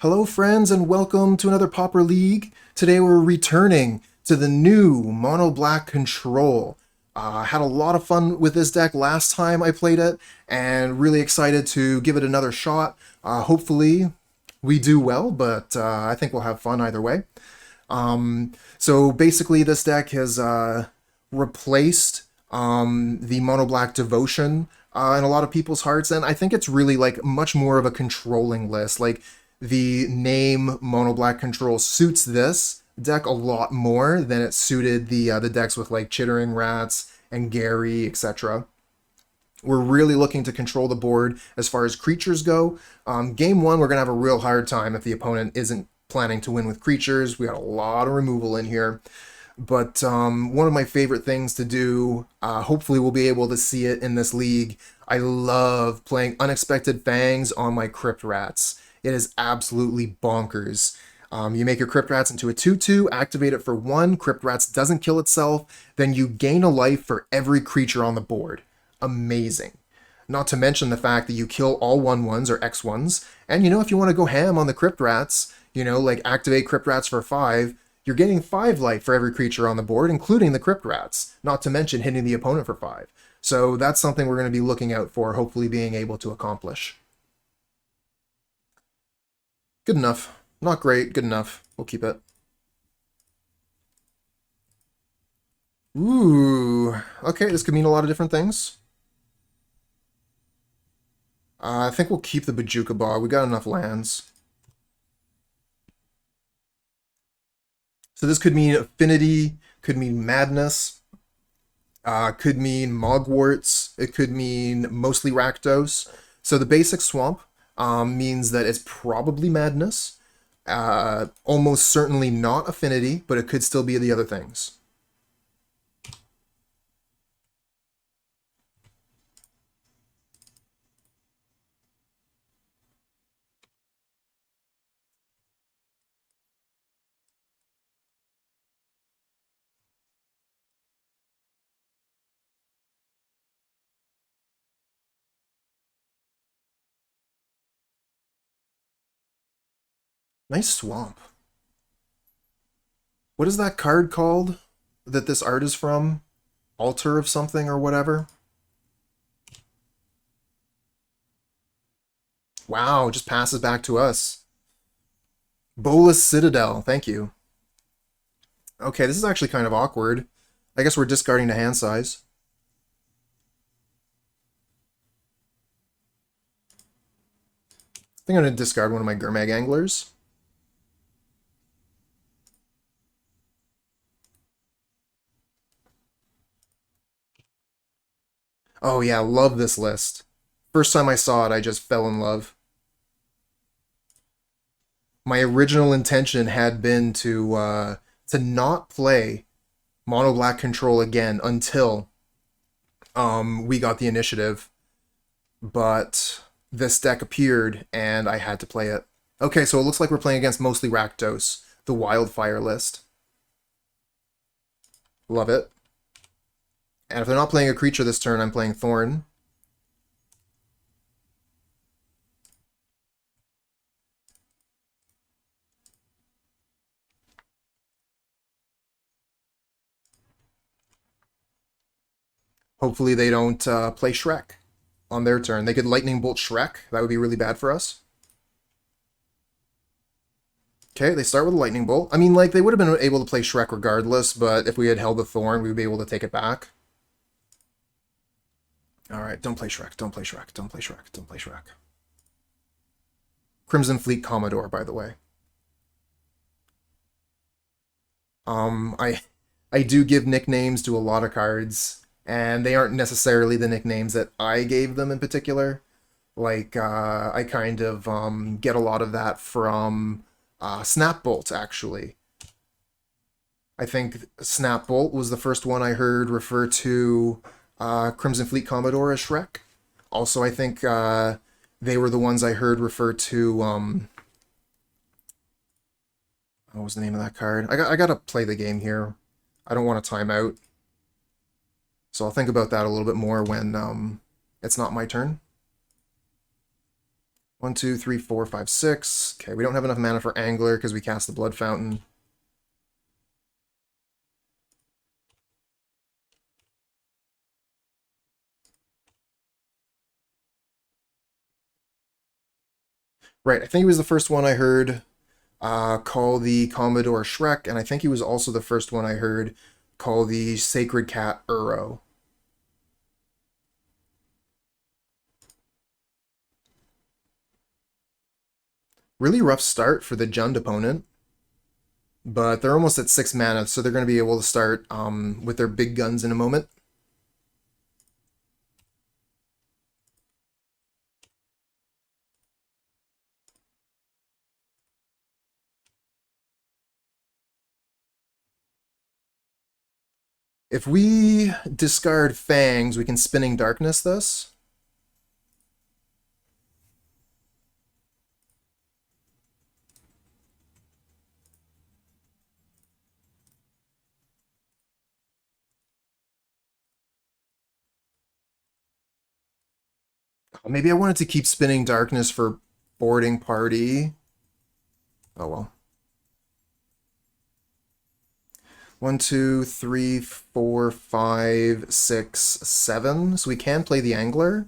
Hello, friends, and welcome to another Pauper League. Today we're returning to the new Mono Black Control. Had a lot of fun with this deck last time I played it, and really excited to give it another shot. Hopefully we do well, but I think we'll have fun either way. So basically this deck has replaced the Mono Black Devotion in a lot of people's hearts, and I think it's really like much more of a controlling list. Like, the name Mono Black Control suits this deck a lot more than it suited the decks with like Chittering Rats and Gary, etc. We're really looking to control the board as far as creatures go. Game one, we're going to have a real hard time if the opponent isn't planning to win with creatures. We got a lot of removal in here. But one of my favorite things to do, hopefully we'll be able to see it in this league, I love playing Unexpected Fangs on my Crypt Rats. It is absolutely bonkers. You make your Crypt Rats into a 2/2, activate it for 1, Crypt Rats doesn't kill itself, then you gain a life for every creature on the board. Amazing. Not to mention the fact that you kill all 1/1s or X1s, and you know, if you want to go ham on the Crypt Rats, you know, like activate Crypt Rats for 5, you're getting 5 life for every creature on the board, including the Crypt Rats, not to mention hitting the opponent for 5. So that's something we're going to be looking out for, hopefully being able to accomplish. Good enough. Not great, good enough. We'll keep it. Ooh, okay, this could mean a lot of different things. I think we'll keep the Bojuka Bog. We got enough lands. So this could mean Affinity, could mean Madness, could mean Mogwarts, it could mean mostly Rakdos. So the basic Swamp means that it's probably Madness. Almost certainly not Affinity, but it could still be the other things. Nice Swamp. What is that card called that this art is from? Altar of something or whatever? Wow, just passes back to us. Bolas Citadel, thank you. Okay, this is actually kind of awkward. I guess we're discarding the hand size. I think I'm going to discard one of my Gurmag Anglers. Oh yeah, love this list. First time I saw it, I just fell in love. My original intention had been to not play Mono Black Control again until we got the initiative, but this deck appeared and I had to play it. Okay, so it looks like we're playing against mostly Rakdos, the Wildfire list. Love it. And if they're not playing a creature this turn, I'm playing Thorn. Hopefully they don't play Shrek on their turn. They could Lightning Bolt Shrek. That would be really bad for us. Okay, they start with a Lightning Bolt. I mean, like, they would have been able to play Shrek regardless, but if we had held the Thorn, we would be able to take it back. Alright, don't play Shrek, don't play Shrek, don't play Shrek, don't play Shrek. Crimson Fleet Commodore, by the way. I do give nicknames to a lot of cards, and they aren't necessarily the nicknames that I gave them in particular. Like, I kind of get a lot of that from Snapbolt, actually. I think Snapbolt was the first one I heard refer to Crimson Fleet Commodore as Shrek. Also, I think they were the ones I heard refer to... what was the name of that card? I gotta play the game here. I don't want to time out. So I'll think about that a little bit more when it's not my turn. 1, 2, 3, 4, 5, 6. Okay, we don't have enough mana for Angler because we cast the Blood Fountain. Right, I think he was the first one I heard call the Commodore Shrek, and I think he was also the first one I heard call the Sacred Cat Uro. Really rough start for the Jund opponent, but they're almost at 6 mana, so they're going to be able to start with their big guns in a moment. If we discard Fangs, we can Spinning Darkness this. Maybe I wanted to keep Spinning Darkness for Boarding Party. Oh well. 1, 2, 3, 4, 5, 6, 7. So we can play the Angler.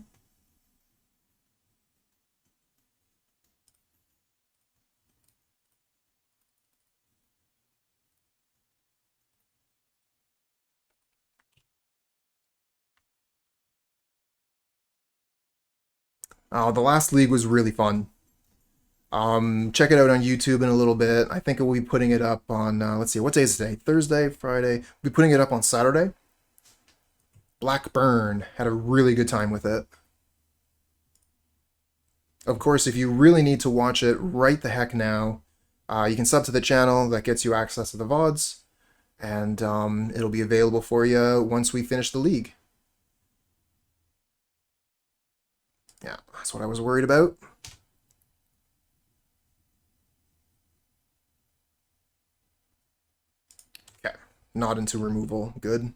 Oh, the last league was really fun. Check it out on YouTube in a little bit. I think we'll be putting it up on, let's see, what day is today? Thursday, Friday. We'll be putting it up on Saturday. Blackburn. Had a really good time with it. Of course, if you really need to watch it right the heck now, you can sub to the channel. That gets you access to the VODs. And it'll be available for you once we finish the league. Yeah, that's what I was worried about. Okay, not into removal. Good.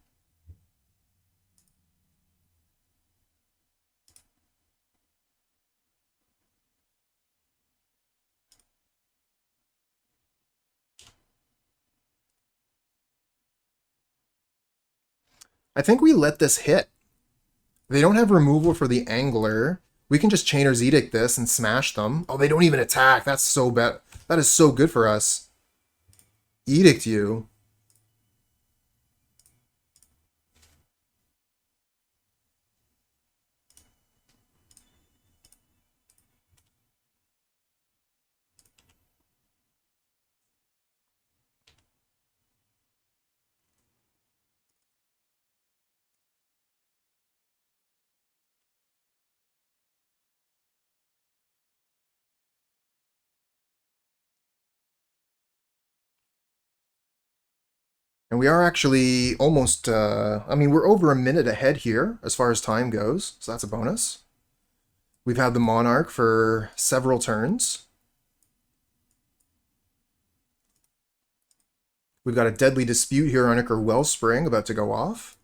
I think we let this hit. They don't have removal for the Angler. We can just Chainer's Edict this and smash them. Oh, they don't even attack. That's so bad. That is so good for us. Edict you. And we are actually almost, I mean, we're over a minute ahead here as far as time goes, so that's a bonus. We've had the Monarch for several turns. We've got a Deadly Dispute here on Ichor Wellspring about to go off.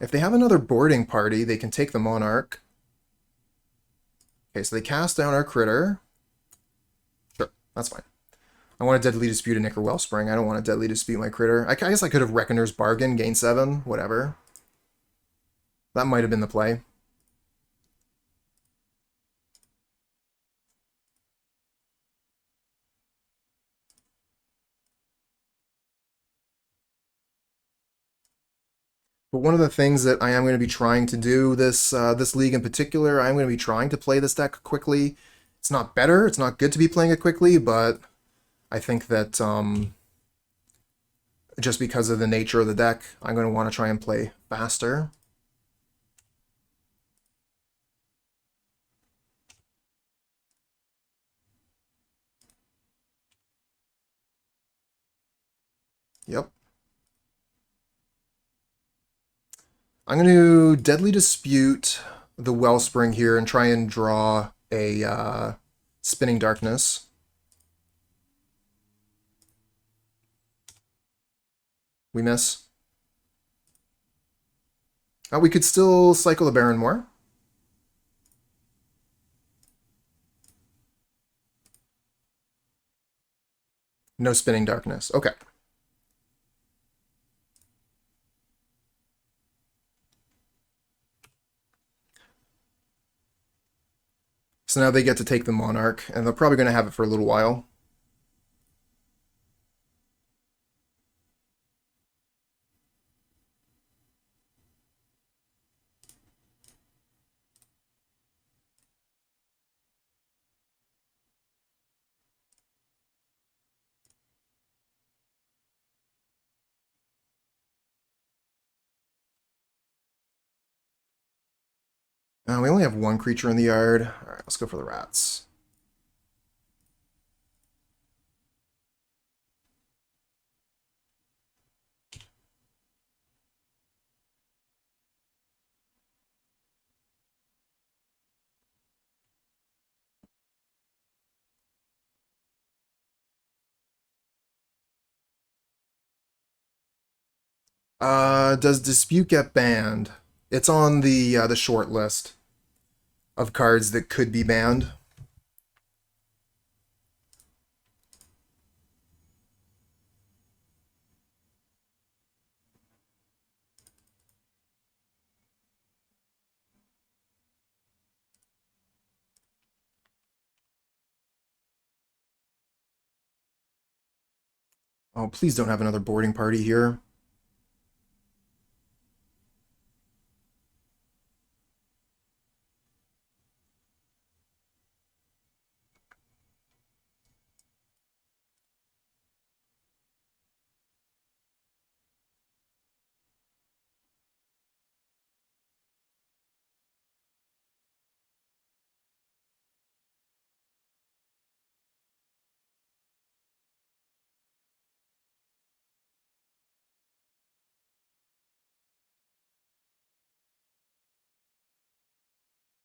If they have another boarding party, they can take the Monarch. Okay, so they cast down our critter. Sure, that's fine. I want a Deadly Dispute in Ichor Wellspring. I don't want a Deadly Dispute my critter. I guess I could have Reckoner's Bargain, gain 7, whatever. That might have been the play. But one of the things that I am going to be trying to do this league in particular, I'm going to be trying to play this deck quickly. It's not better, it's not good to be playing it quickly, but I think that just because of the nature of the deck, I'm going to want to try and play faster. Yep. I'm going to Deadly Dispute the Wellspring here and try and draw a Spinning Darkness. We miss. We could still cycle the Barren Moor. No spinning darkness. Okay. So now they get to take the Monarch, and they're probably going to have it for a little while. We only have one creature in the yard. All right, let's go for the rats. Does Dispute get banned? It's on the short list of cards that could be banned. Oh, please don't have another boarding party here.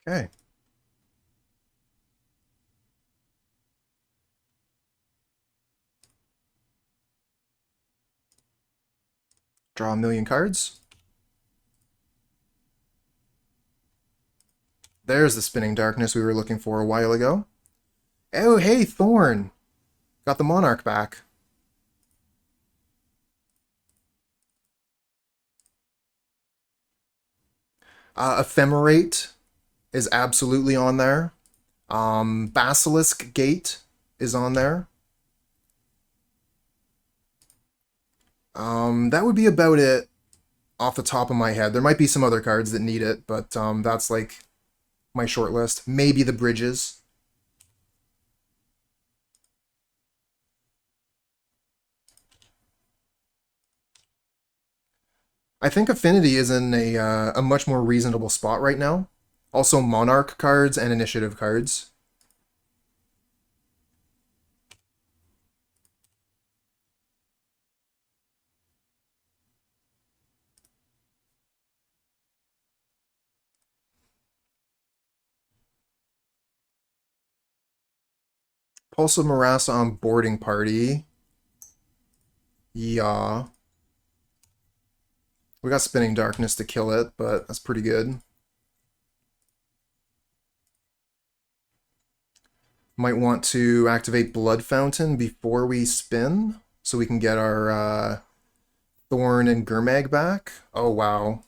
Okay. Draw a million cards. There's the spinning darkness we were looking for a while ago. Oh, hey, Thorn! Got the Monarch back. Ephemerate is absolutely on there. Basilisk Gate is on there. That would be about it off the top of my head. There might be some other cards that need it, but that's like my short list. Maybe the bridges. I think Affinity is in a much more reasonable spot right now. Also Monarch cards and Initiative cards. Pulse of Morass on boarding party. Yeah. We got Spinning Darkness to kill it, but that's pretty good. Might want to activate Blood Fountain before we spin, so we can get our Thorn and Gurmag back. Oh, wow.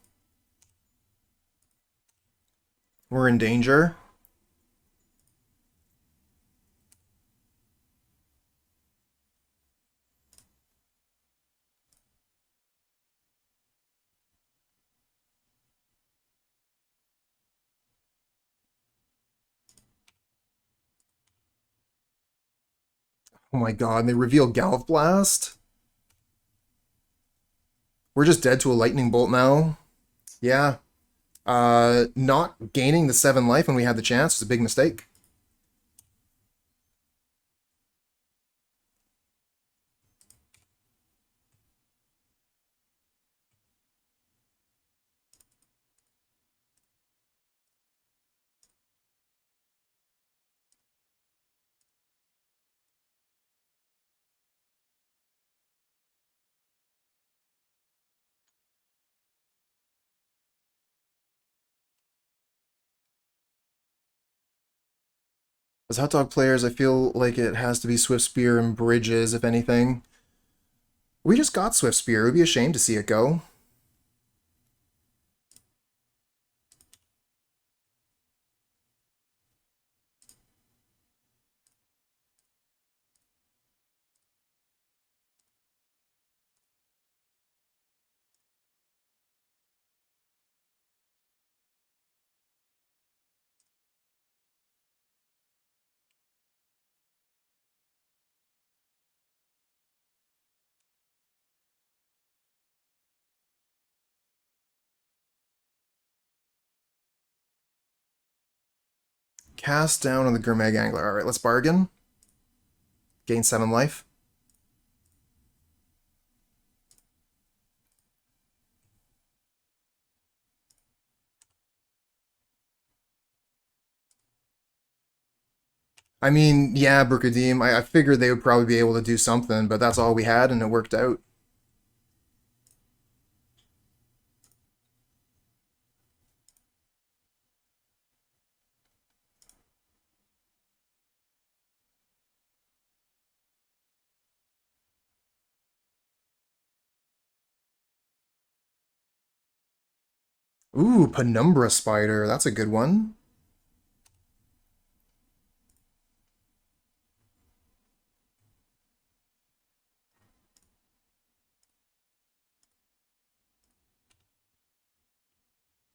We're in danger. Oh my god, and they reveal Galv Blast? We're just dead to a lightning bolt now. Yeah. Not gaining the 7 life when we had the chance was a big mistake. As hot dog players, I feel like it has to be Swift Spear and Bridges, if anything. We just got Swift Spear. It would be a shame to see it go. Cast down on the Gurmag Angler. Alright, let's bargain. Gain 7 life. I mean, yeah, Burkadim, I figured they would probably be able to do something, but that's all we had, and it worked out. Ooh, Penumbra Spider. That's a good one.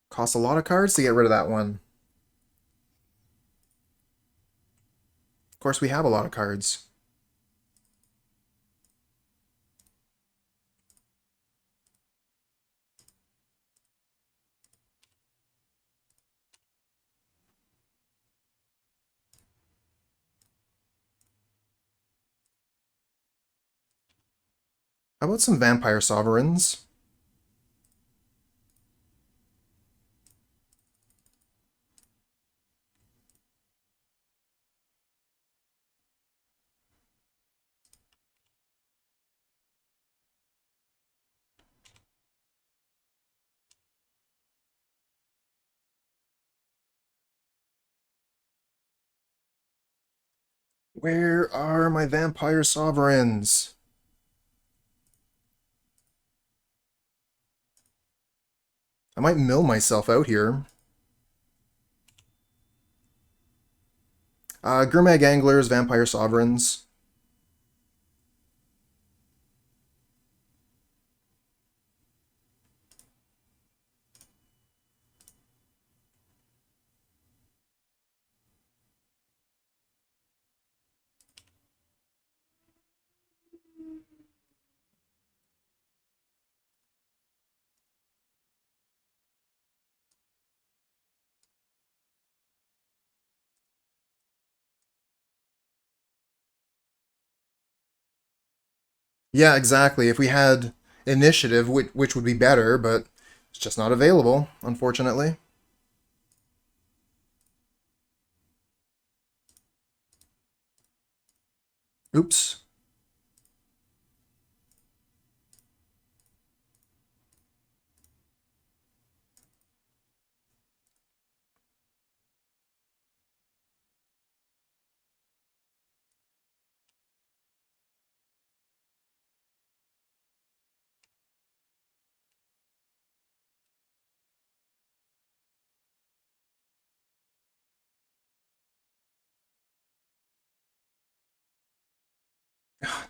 Costs a lot of cards to get rid of that one. Of course, we have a lot of cards. How about some Vampire Sovereigns? Where are my Vampire Sovereigns? I might mill myself out here. Gurmag Anglers, Vampire Sovereigns. Yeah, exactly. If we had initiative, which would be better, but it's just not available, unfortunately. Oops.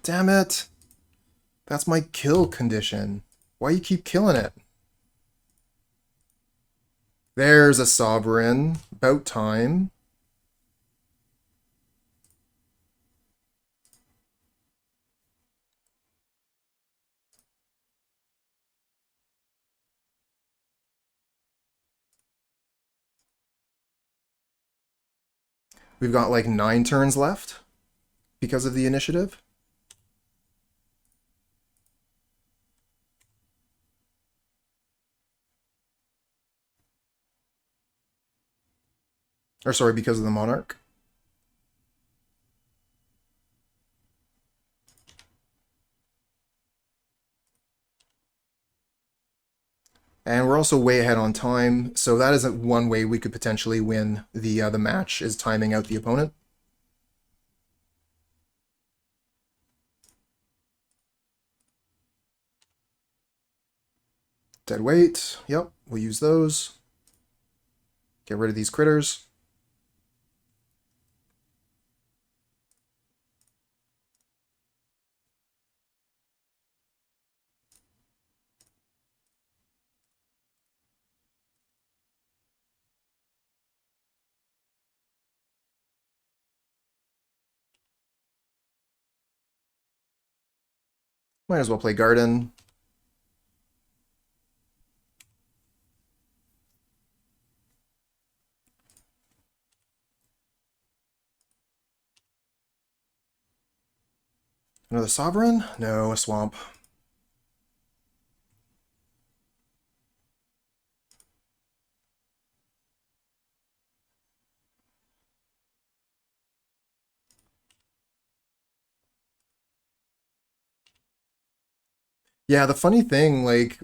Damn it. That's my kill condition. Why you keep killing it? There's a Sovereign. About time. We've got like 9 turns left because of the initiative. Or sorry, because of the Monarch. And we're also way ahead on time, so that is one way we could potentially win the match, is timing out the opponent. Dead weight. Yep, we'll use those. Get rid of these critters. Might as well play Garden. Another Sovereign? No, a Swamp. Yeah, the funny thing, like,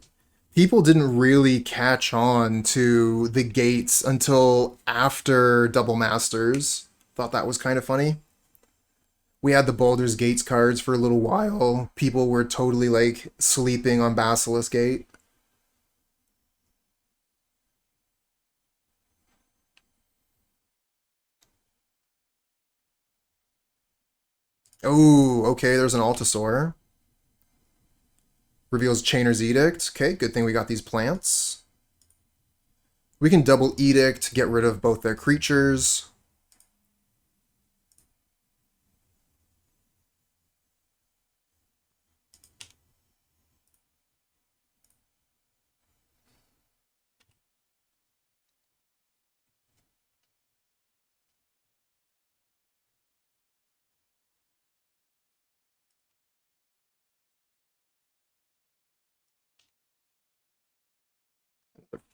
people didn't really catch on to the gates until after Double Masters. Thought that was kind of funny. We had the Baldur's Gates cards for a little while. People were totally, like, sleeping on Basilisk Gate. Oh, okay, there's an Altasaur. Reveals Chainer's Edict. Okay, good thing we got these plants. We can double Edict, get rid of both their creatures.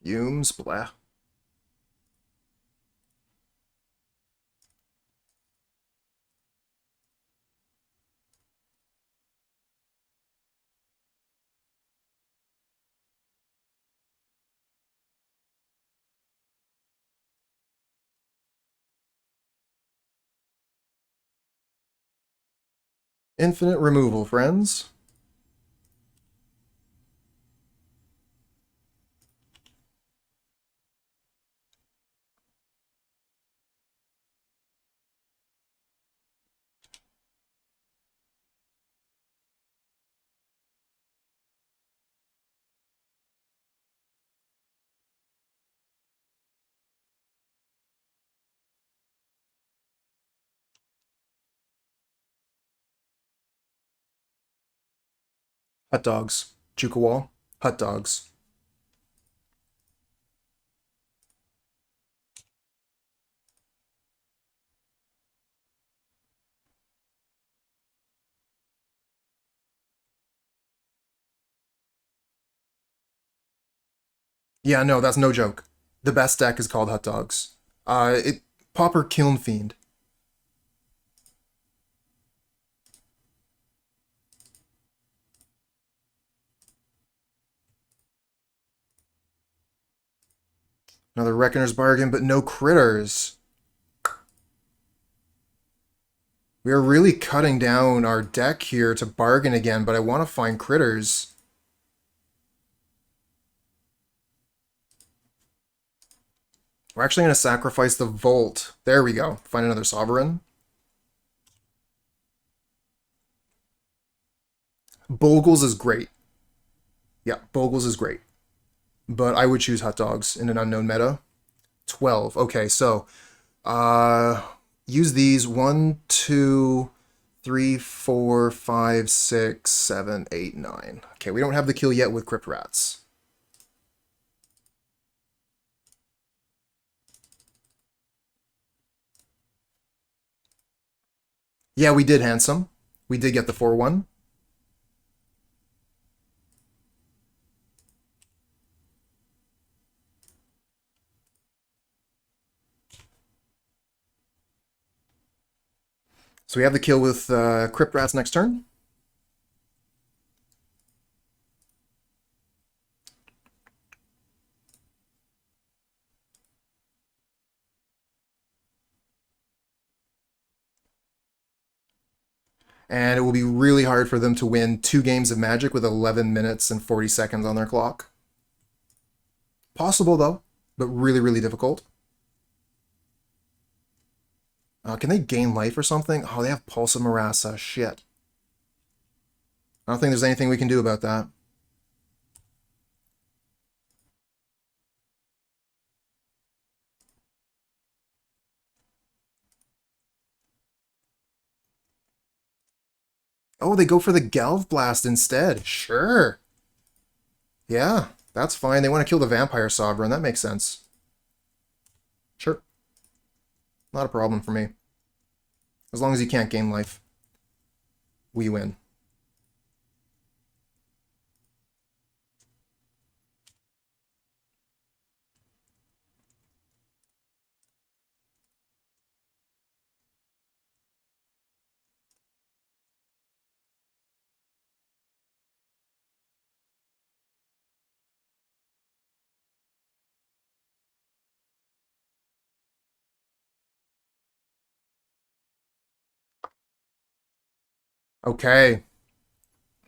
Fumes, blah. Infinite removal, friends. Hot dogs. Juka wall. Hot dogs. Yeah, no, that's no joke. The best deck is called Hot Dogs. Pauper Kiln Fiend. Another Reckoner's Bargain, but no critters. We are really cutting down our deck here to bargain again, but I want to find critters. We're actually going to sacrifice the Volt. There we go. Find another Sovereign. Bogles is great. Yeah, Bogles is great. But I would choose Hot Dogs in an unknown meta. 12. Okay, so use these 1, 2, 3, 4, 5, 6, 7, 8, 9. Okay, we don't have the kill yet with Crypt Rats. Yeah, we did Handsome. We did get the 4-1. So we have the kill with Crypt Rats next turn. And it will be really hard for them to win 2 games of Magic with 11 minutes and 40 seconds on their clock. Possible, though, but really, really difficult. Can they gain life or something? Oh, they have Pulse of Marassa. Shit. I don't think there's anything we can do about that. Oh, they go for the Galv Blast instead. Sure. Yeah, that's fine. They want to kill the Vampire Sovereign. That makes sense. Sure. Not a problem for me. As long as you can't gain life, we win. Okay.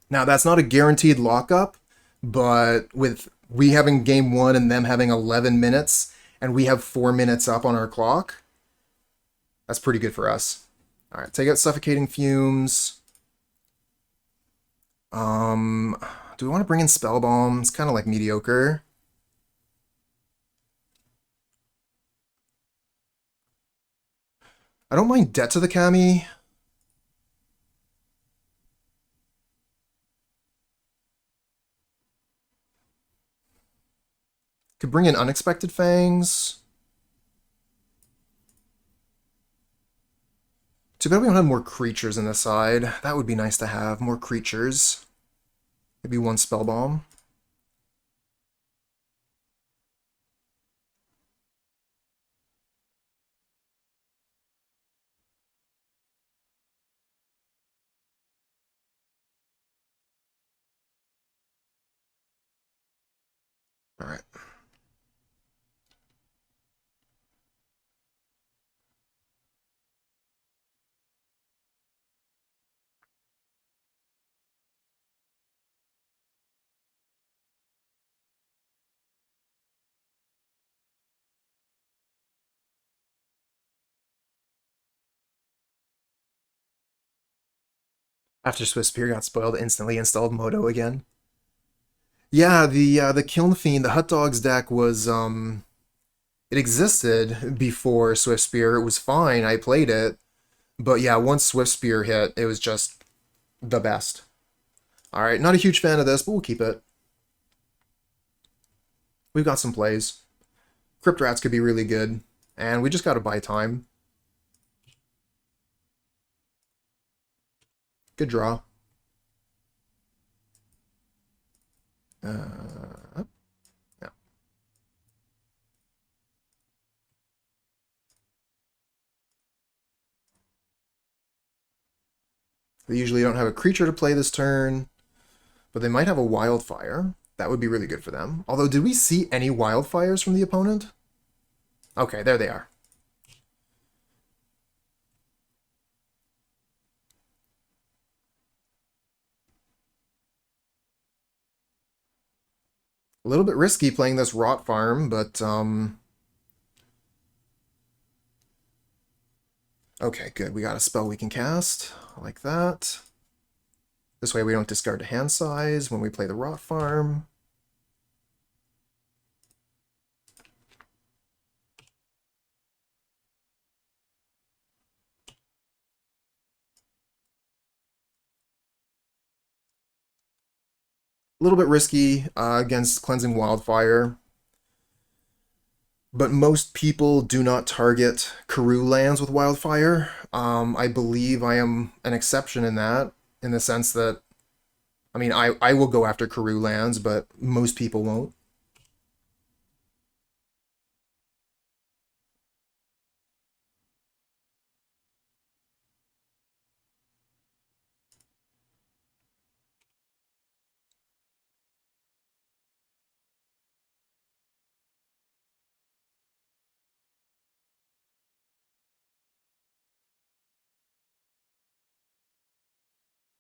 Now, that's not a guaranteed lockup, but with we having game one and them having 11 minutes, and we have 4 minutes up on our clock, that's pretty good for us. All right, take out Suffocating Fumes. Do we want to bring in Spellbomb? It's kind of like mediocre. I don't mind Debt to the Kami. Could bring in Unexpected Fangs. Too bad we don't have more creatures in the side. That would be nice to have, more creatures. Maybe one Spellbomb. All right. After Swift Spear got spoiled, instantly installed Moto again. Yeah, the Kiln Fiend, the Hut Dogs deck was it existed before Swift Spear. It was fine. I played it, but yeah, once Swift Spear hit, it was just the best. All right, not a huge fan of this, but we'll keep it. We've got some plays. Crypt Rats could be really good, and we just got to buy time. Good draw. Yeah. They usually don't have a creature to play this turn, but they might have a Wildfire. That would be really good for them. Although, did we see any Wildfires from the opponent? Okay, there they are. A little bit risky playing this Rot Farm, but okay, good. We got a spell we can cast. Like that. This way we don't discard a hand size when we play the Rot Farm. A little bit risky against Cleansing Wildfire. But most people do not target Karoo lands with Wildfire. I believe I am an exception in that, in the sense that, I mean, I will go after Karoo lands, but most people won't.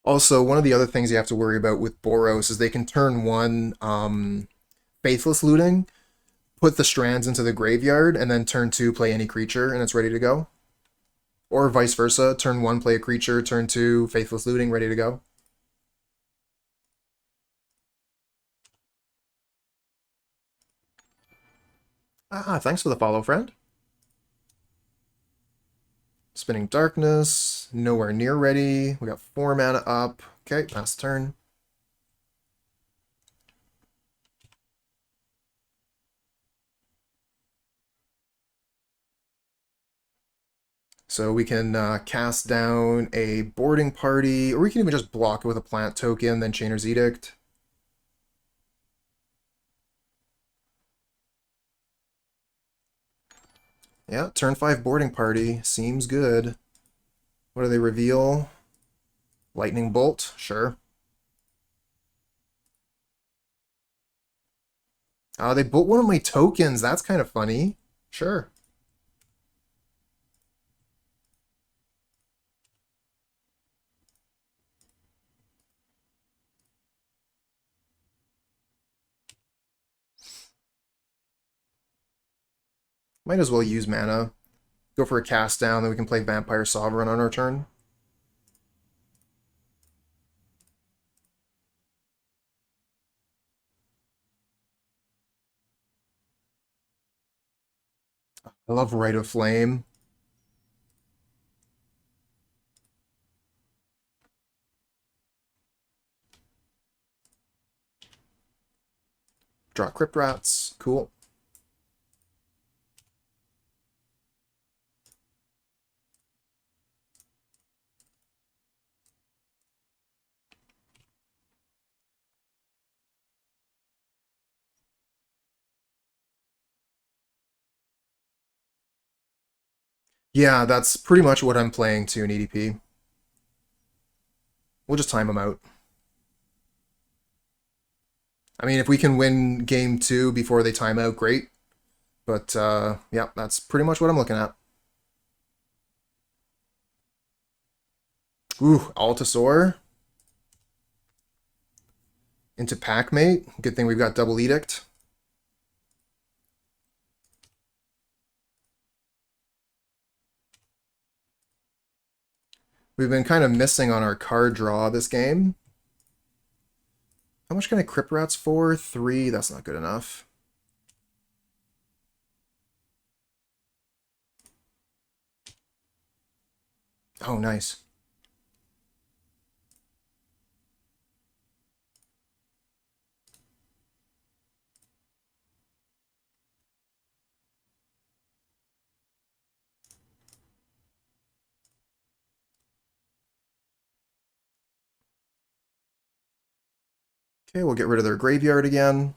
Also, one of the other things you have to worry about with Boros is they can turn one Faithless Looting, put the strands into the graveyard, and then turn 2 play any creature, and it's ready to go. Or vice versa, turn 1 play a creature, turn 2 Faithless Looting, ready to go. Ah, thanks for the follow, friend. Spinning Darkness, nowhere near ready. We got 4 mana up. Okay, last turn. So we can cast down a boarding party, or we can even just block it with a plant token, then Chainer's Edict. Yeah, turn 5 boarding party. Seems good. What do they reveal? Lightning Bolt, sure. They bolt one of my tokens. That's kind of funny. Sure. Might as well use mana. Go for a cast down, then we can play Vampire Sovereign on our turn. I love Rite of Flame. Draw Crypt Rats. Cool. Yeah, that's pretty much what I'm playing to in EDP. We'll just time them out. I mean, if we can win game 2 before they time out, great. But, yeah, that's pretty much what I'm looking at. Ooh, Altasaur. Into Packmate. Good thing we've got double Edict. We've been kind of missing on our card draw this game. How much can I Crypt Rats for? 3. That's not good enough. Oh, nice. Okay, we'll get rid of their graveyard again.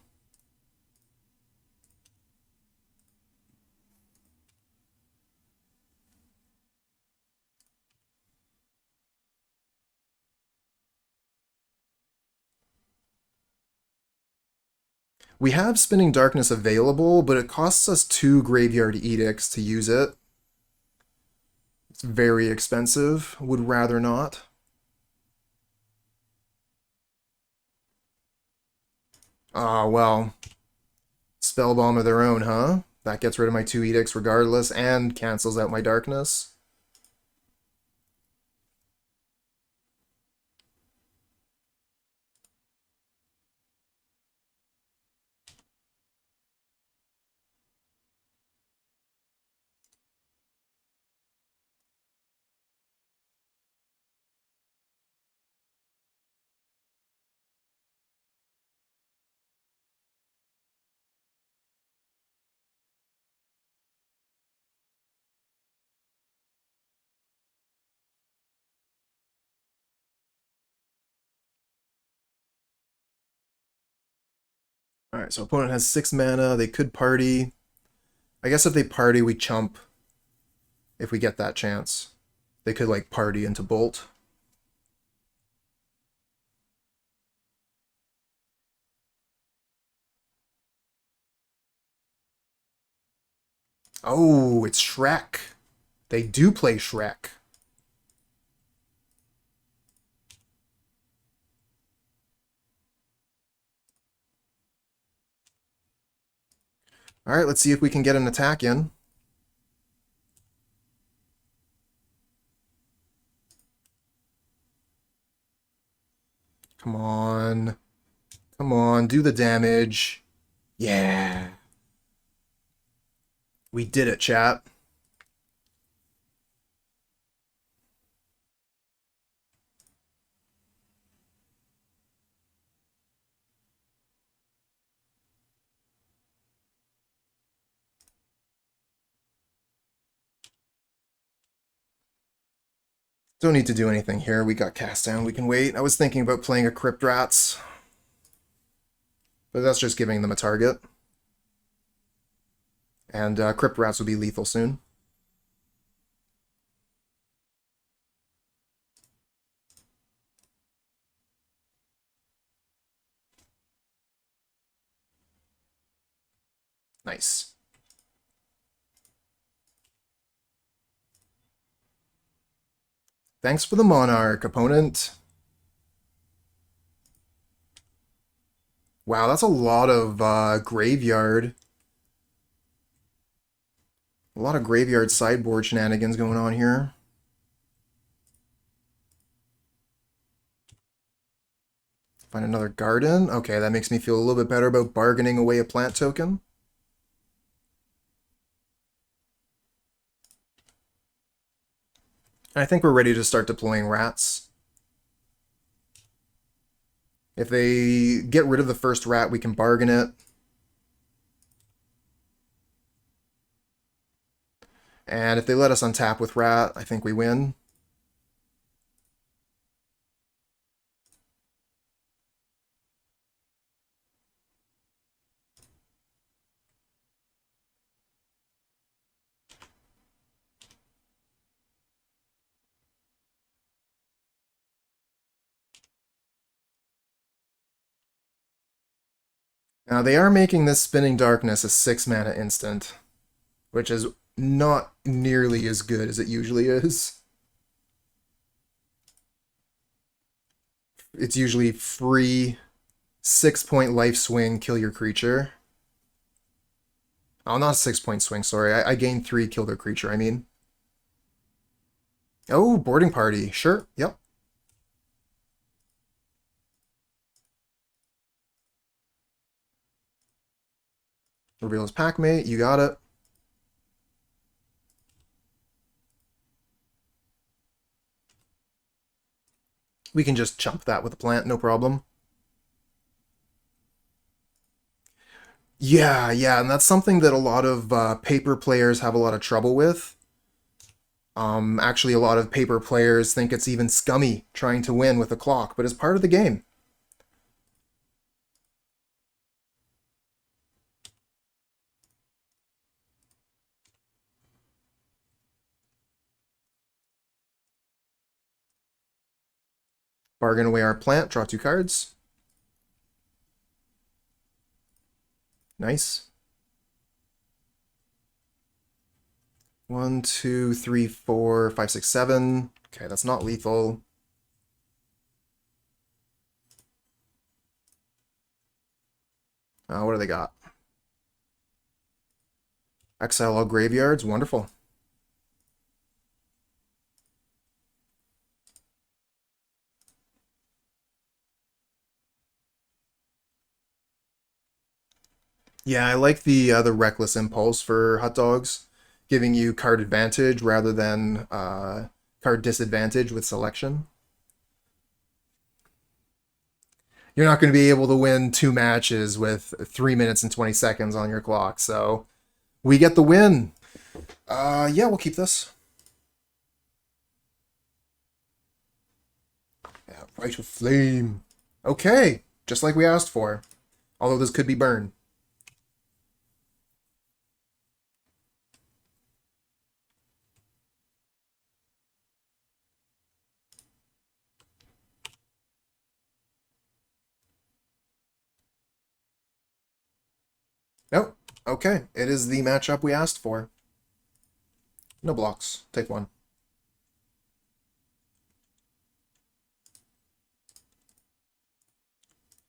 We have Spinning Darkness available, but it costs us 2 Graveyard Edicts to use it. It's very expensive. Would rather not. Ah, well. Spellbomb of their own, huh? That gets rid of my 2 Edicts regardless and cancels out my Darkness. Alright, so opponent has 6 mana. They could party. I guess if they party, we chump. If we get that chance. They could, like, party into Bolt. Oh, it's Shrek. They do play Shrek. Alright, let's see if we can get an attack in. Come on. Come on, do the damage. Yeah. We did it, chat. Don't need to do anything here. We got cast down. We can wait. I was thinking about playing a Crypt Rats, but that's just giving them a target. And Crypt Rats will be lethal soon. Nice. Thanks for the Monarch, opponent. Wow, that's a lot of graveyard. A lot of graveyard sideboard shenanigans going on here. Find another garden. Okay, that makes me feel a little bit better about bargaining away a plant token. I think we're ready to start deploying rats. If they get rid of the first rat, we can bargain it. And if they let us untap with rat, I think we win. Now, they are making this Spinning Darkness a 6-mana instant, which is not nearly as good as it usually is. It's usually free, 6-point life swing, kill your creature. Oh, not a 6-point swing, sorry. I gained 3, kill their creature, I mean. Oh, boarding party. Sure, yep. Reveal his packmate, you got it. We can just chump that with a plant, no problem. Yeah, and that's something that a lot of paper players have a lot of trouble with. Actually, a lot of paper players think it's even scummy trying to win with a clock, but it's part of the game. Bargain away our plant, draw 2 cards. Nice. 1, 2, 3, 4, 5, 6, 7. Okay, that's not lethal. What do they got? Exile all graveyards, wonderful. Yeah, I like the Reckless Impulse for hot dogs, giving you card advantage rather than card disadvantage with selection. You're not going to be able to win 2 matches with 3 minutes and 20 seconds on your clock, so we get the win. Yeah, we'll keep this. Yeah, Rite of Flame. Okay, just like we asked for. Although this could be burn. Nope. Okay, it is the matchup we asked for. No blocks. Take 1.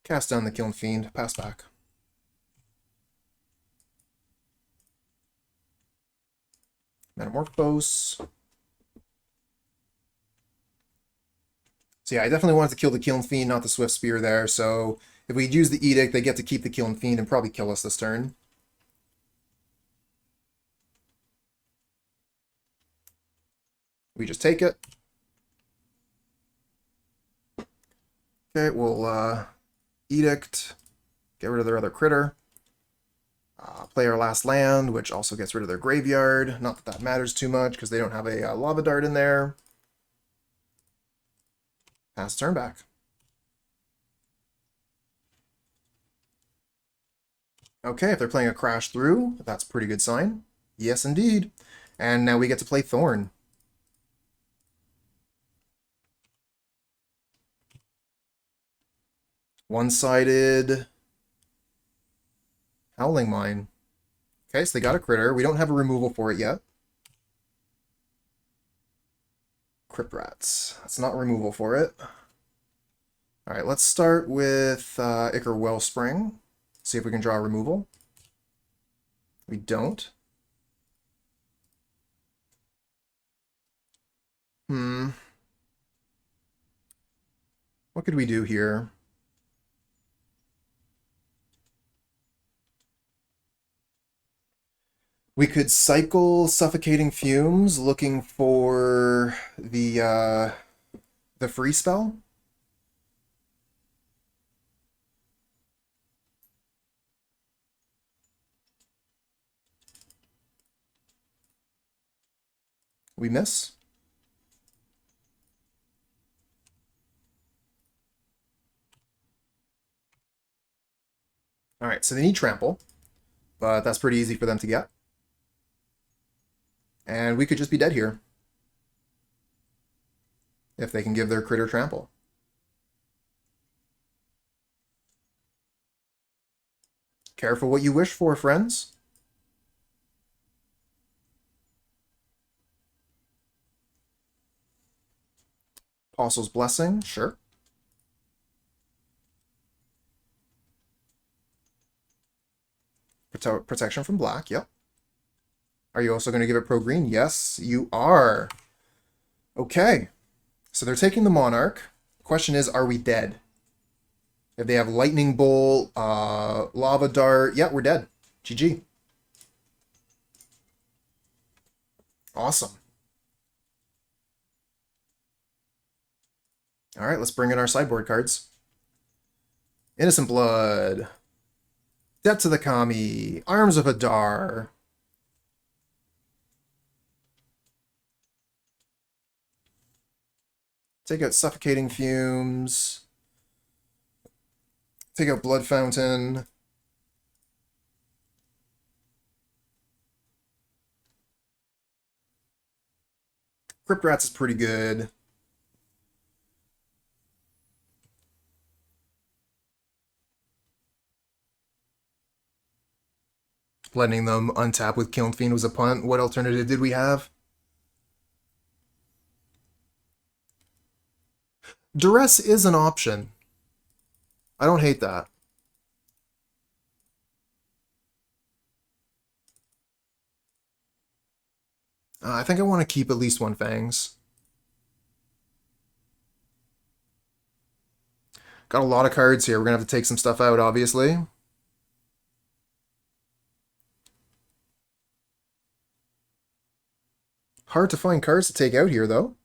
Cast down the Kiln Fiend. Pass back. Metamorphose. So yeah, I definitely wanted to kill the Kiln Fiend, not the Swift Spear there, so if we use the Edict, they get to keep the Kiln Fiend and probably kill us this turn. We just take it. Okay, we'll Edict, get rid of their other critter. Play our last land, which also gets rid of their graveyard. Not that that matters too much, because they don't have a Lava Dart in there. Pass turn back. Okay, if they're playing a Crash Through, that's a pretty good sign. Yes, indeed. And now we get to play Thorn. One-sided Howling Mine. Okay, so they got a critter. We don't have a removal for it yet. Crypt Rats. That's not removal for it. Alright, let's start with Ichor Wellspring. See if we can draw a removal. We don't. What could we do here? We could cycle Suffocating Fumes, looking for the free spell. We miss. Alright, so they need Trample, but that's pretty easy for them to get. And we could just be dead here if they can give their critter Trample. Careful what you wish for, friends. Apostle's Blessing, sure. Protection from black, yep. Are you also going to give it pro-green? Yes, you are. Okay. So they're taking the Monarch. Question is, are we dead? If they have Lightning Bolt, Lava Dart, yeah, we're dead. GG. Awesome. All right, let's bring in our sideboard cards. Innocent Blood. Debt to the Kami. Arms of Hadar. Take out Suffocating Fumes. Take out Blood Fountain. Crypt Rats is pretty good. Letting them untap with Kiln Fiend was a punt. What alternative did we have? Duress is an option. I don't hate that. I think I want to keep at least one Fangs. Got a lot of cards here. We're going to have to take some stuff out, obviously. Hard to find cards to take out here, though.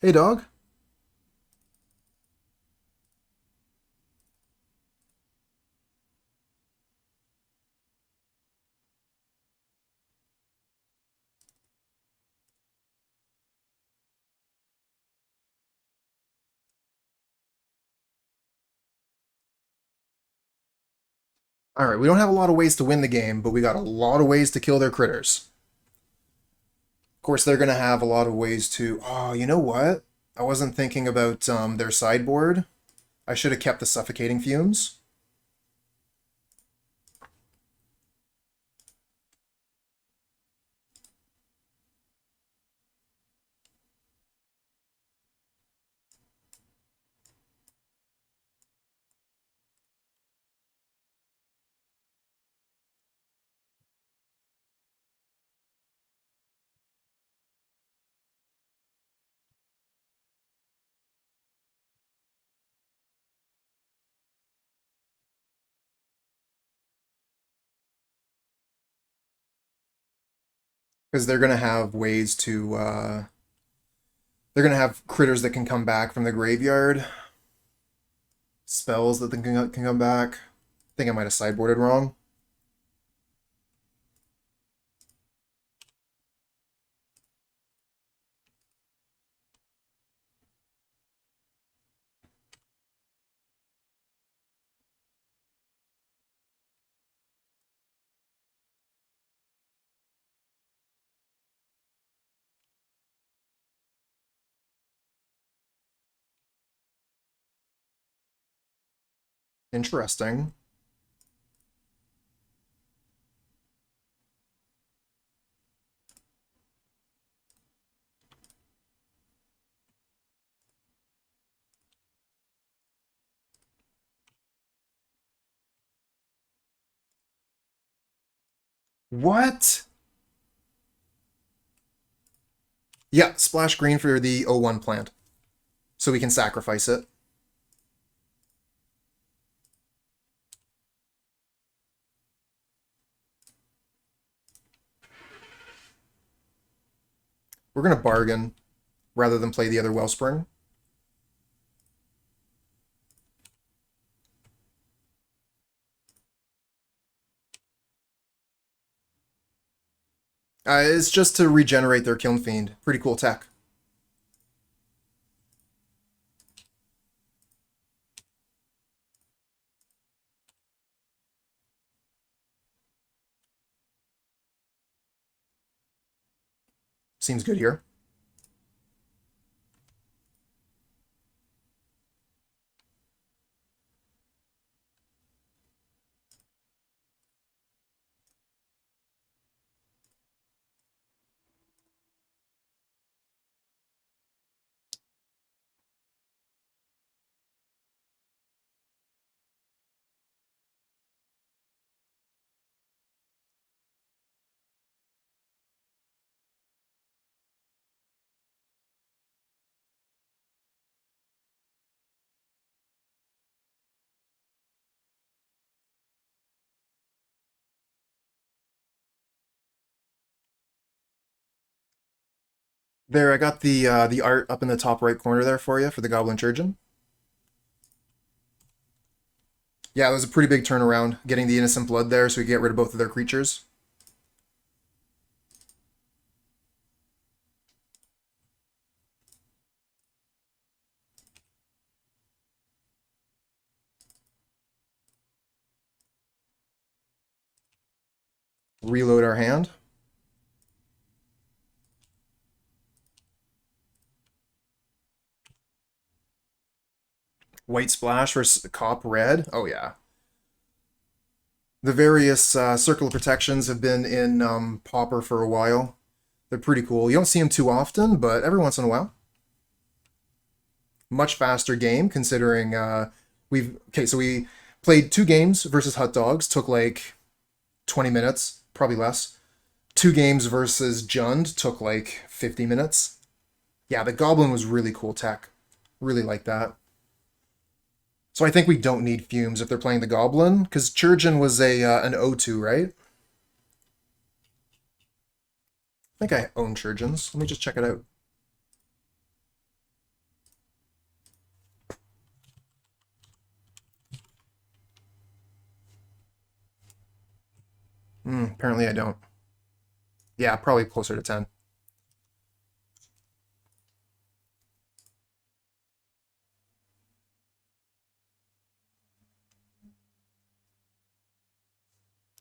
Hey, dog. Alright, we don't have a lot of ways to win the game, but we got a lot of ways to kill their critters. Of course, they're going to have a lot of ways to... Oh, you know what? I wasn't thinking about their sideboard. I should have kept the Suffocating Fumes. Because they're gonna have ways to they're gonna have critters that can come back from the graveyard. Spells that can come back. I think I might have sideboarded wrong. Interesting. What? Yeah, splash green for the 01 plant. So we can sacrifice it. We're going to bargain rather than play the other Wellspring. It's just to regenerate their Kiln Fiend. Pretty cool tech. Seems good here. There, I got the art up in the top right corner there for you for the Goblin Churgeon. Yeah, it was a pretty big turnaround, getting the Innocent Blood there so we get rid of both of their creatures. Reload our hand. White Splash versus Cop Red. Oh, yeah. The various Circle of Protections have been in Pauper for a while. They're pretty cool. You don't see them too often, but every once in a while. Much faster game, considering so we played 2 games versus Hut Dogs. Took like 20 minutes, probably less. 2 games versus Jund took like 50 minutes. Yeah, the Goblin was really cool tech. Really like that. So I think we don't need Fumes if they're playing the Goblin, because Churgeon was an O2, right? I think I own Churgeons. Let me just check it out. Apparently I don't. Yeah, probably closer to 10.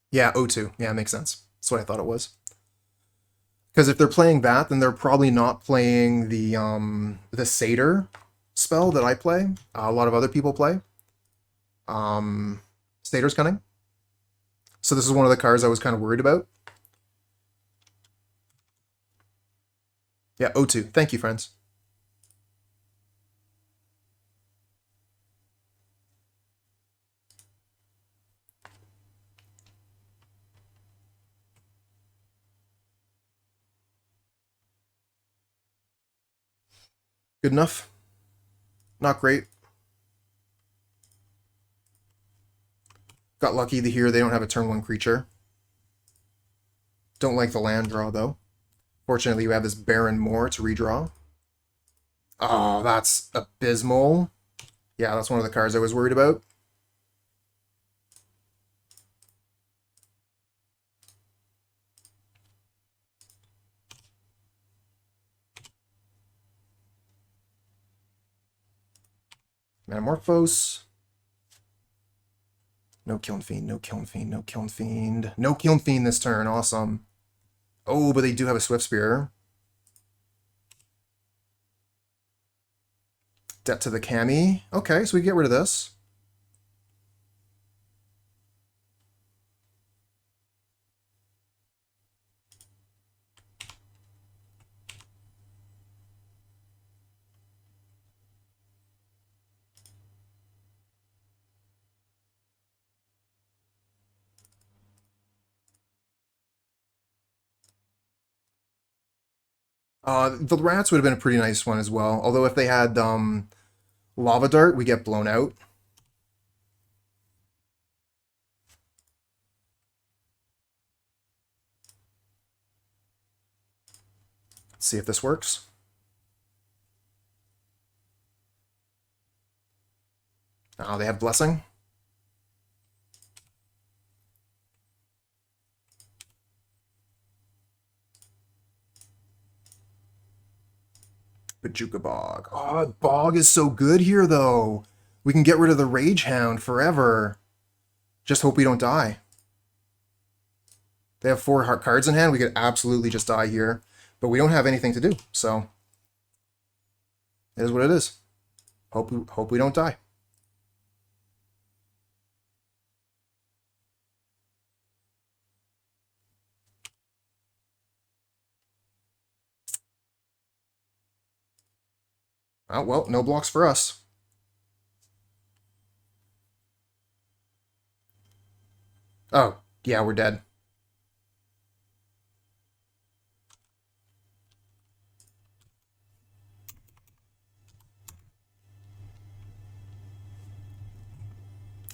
Yeah, O2. Yeah, makes sense. That's what I thought it was. Because if they're playing that, then they're probably not playing the Satyr spell that I play. A lot of other people play. Satyr's Cunning. So this is one of the cards I was kind of worried about. Yeah, O2. Thank you, friends. Good enough. Not great. Got lucky to hear they don't have a turn 1 creature. Don't like the land draw, though. Fortunately, you have this Barren Moor to redraw. Oh, that's abysmal. Yeah, that's one of the cards I was worried about. Metamorphose. No Kiln Fiend, no Kiln Fiend, no Kiln Fiend. No Kiln Fiend this turn, awesome. Oh, but they do have a Swift Spear. Debt to the Cami. Okay, so we get rid of this. The rats would have been a pretty nice one as well. Although if they had Lava Dart, we get blown out. Let's see if this works. Oh, they have Blessing. Bojuka Bog. Oh, Bog is so good here, though. We can get rid of the Rage Hound forever. Just hope we don't die. They have 4 heart cards in hand. We could absolutely just die here. But we don't have anything to do, so it is what it is. Hope we don't die. Oh, well, no blocks for us. Oh, yeah, we're dead.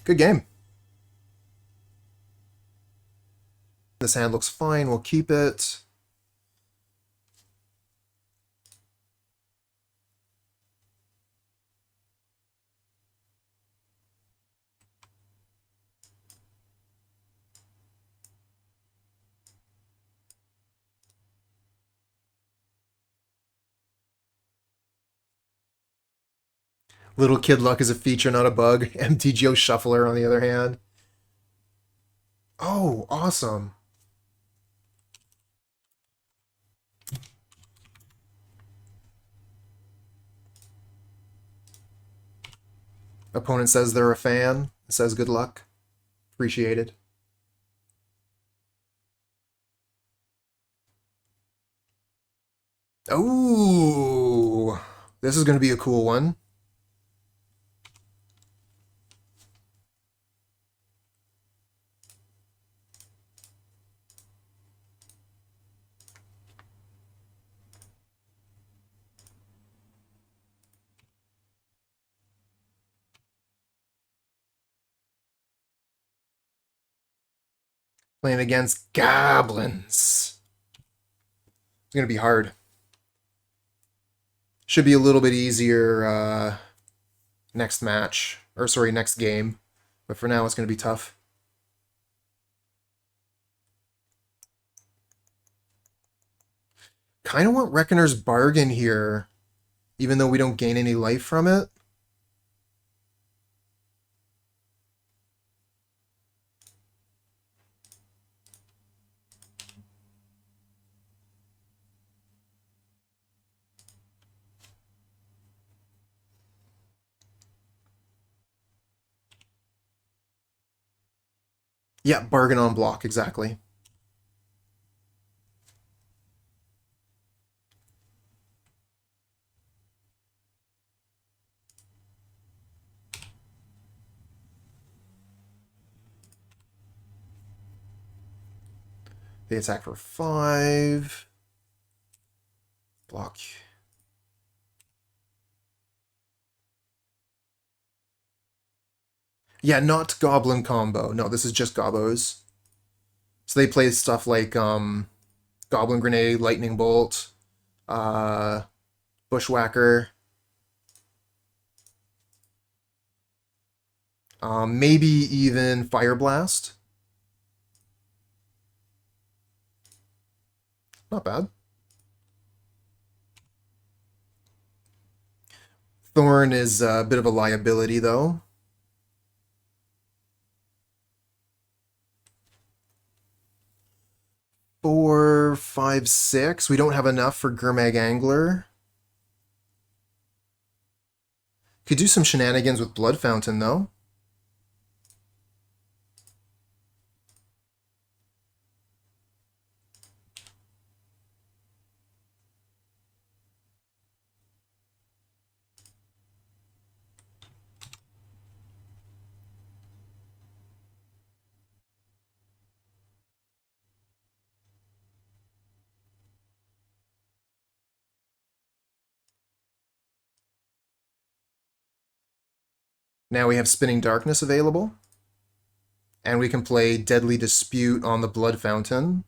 Good game. This hand looks fine. We'll keep it. Little Kid Luck is a feature, not a bug. MTG Shuffler, on the other hand. Oh, awesome. Opponent says they're a fan. Says good luck. Appreciated. Oh, this is going to be a cool one. Playing against goblins. It's going to be hard. Should be a little bit easier next match. Or, sorry, next game. But for now, it's going to be tough. Kind of want Reckoner's Bargain here, even though we don't gain any life from it. Yeah, bargain on block, exactly. They attack for 5. Block. Yeah, not Goblin combo. No, this is just Gobos. So they play stuff like Goblin Grenade, Lightning Bolt, Bushwhacker. Maybe even Fire Blast. Not bad. Thorn is a bit of a liability, though. Four, five, six. We don't have enough for Gurmag Angler. Could do some shenanigans with Blood Fountain, though. Now we have Spinning Darkness available. And we can play Deadly Dispute on the Blood Fountain.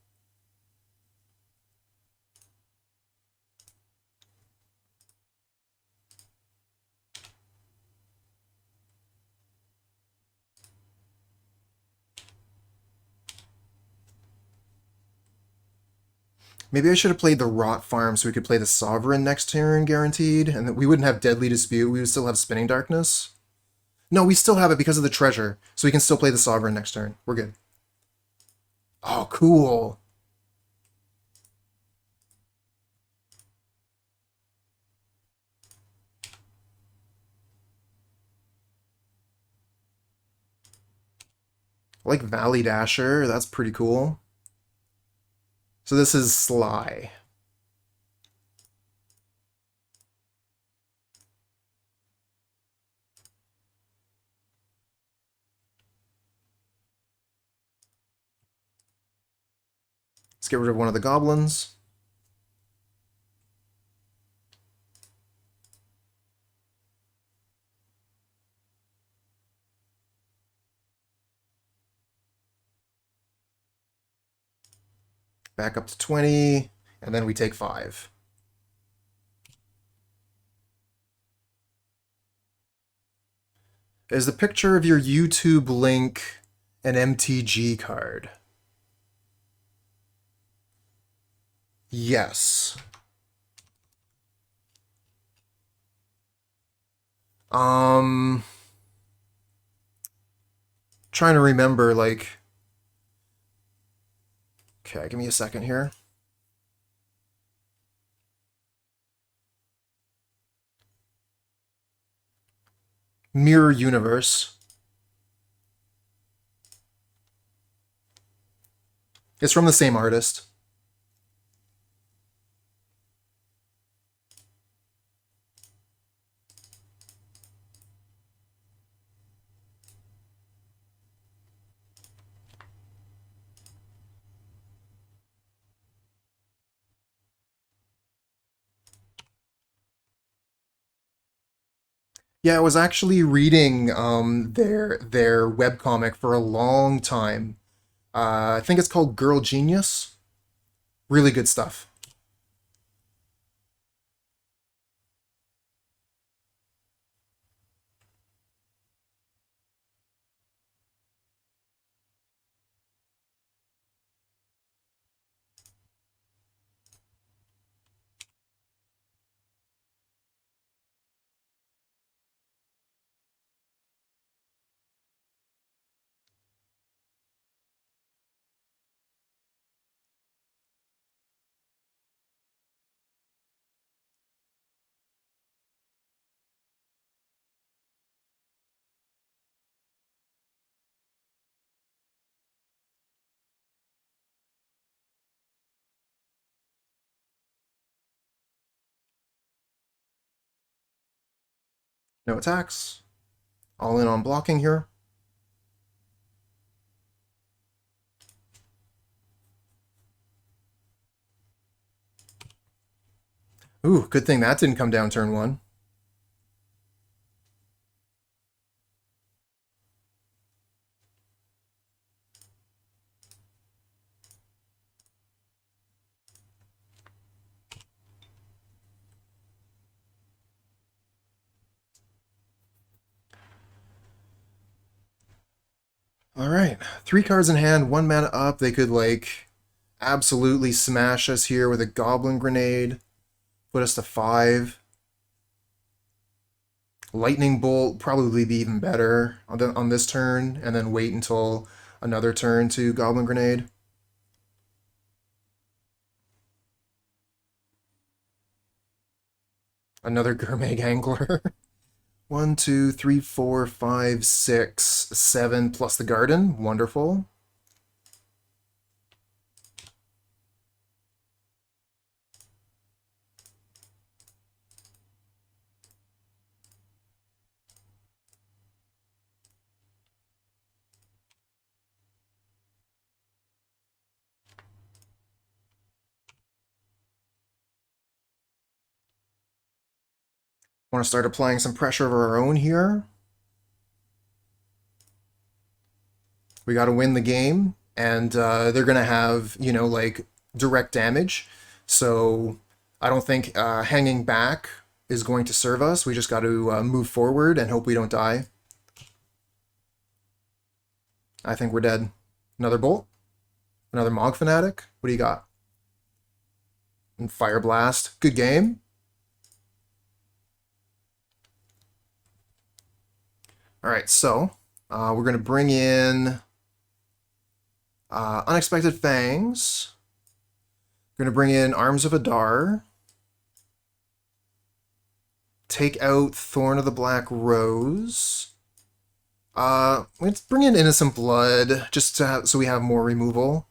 Maybe I should have played the Rot Farm so we could play the Sovereign next turn, guaranteed, and that we wouldn't have Deadly Dispute, we would still have Spinning Darkness. No, we still have it because of the treasure, so we can still play the Sovereign next turn. We're good. Oh, cool. I like Valley Dasher, that's pretty cool. So this is Sligh. Let's get rid of one of the goblins. Back up to 20, and then we take 5. Is the picture of your YouTube link an MtG card? Yes. Trying to remember, like... Okay, give me a second here. Mirror Universe. It's from the same artist. Yeah, I was actually reading their webcomic for a long time. I think it's called Girl Genius. Really good stuff. No attacks. All in on blocking here. Ooh, good thing that didn't come down turn 1. Alright, 3 cards in hand, 1 mana up. They could, like, absolutely smash us here with a Goblin Grenade. Put us to 5. Lightning Bolt probably be even better on this turn, and then wait until another turn to Goblin Grenade. Another Gurmag Angler. 1, 2, 3, 4, 5, 6, 7 plus the garden. Wonderful. Want to start applying some pressure of our own here. We got to win the game, and they're going to have, you know, like, direct damage. So I don't think hanging back is going to serve us. We just got to move forward and hope we don't die. I think we're dead. Another bolt? Another Mog Fanatic? What do you got? And Fire Blast. Good game. Alright, so we're going to bring in Unexpected Fangs. We're going to bring in Arms of Hadar. Take out Thorn of the Black Rose. Let's bring in Innocent Blood, just to so we have more removal.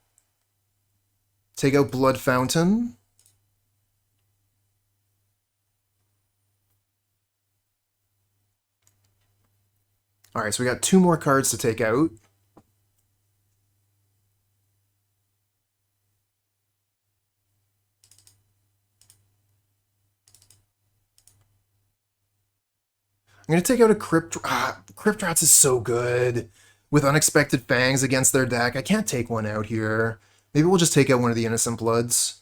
Take out Blood Fountain. Alright, so we got 2 more cards to take out. I'm going to take out a Crypt... Crypt Rats is so good. With Unexpected Fangs against their deck, I can't take one out here. Maybe we'll just take out one of the Innocent Bloods.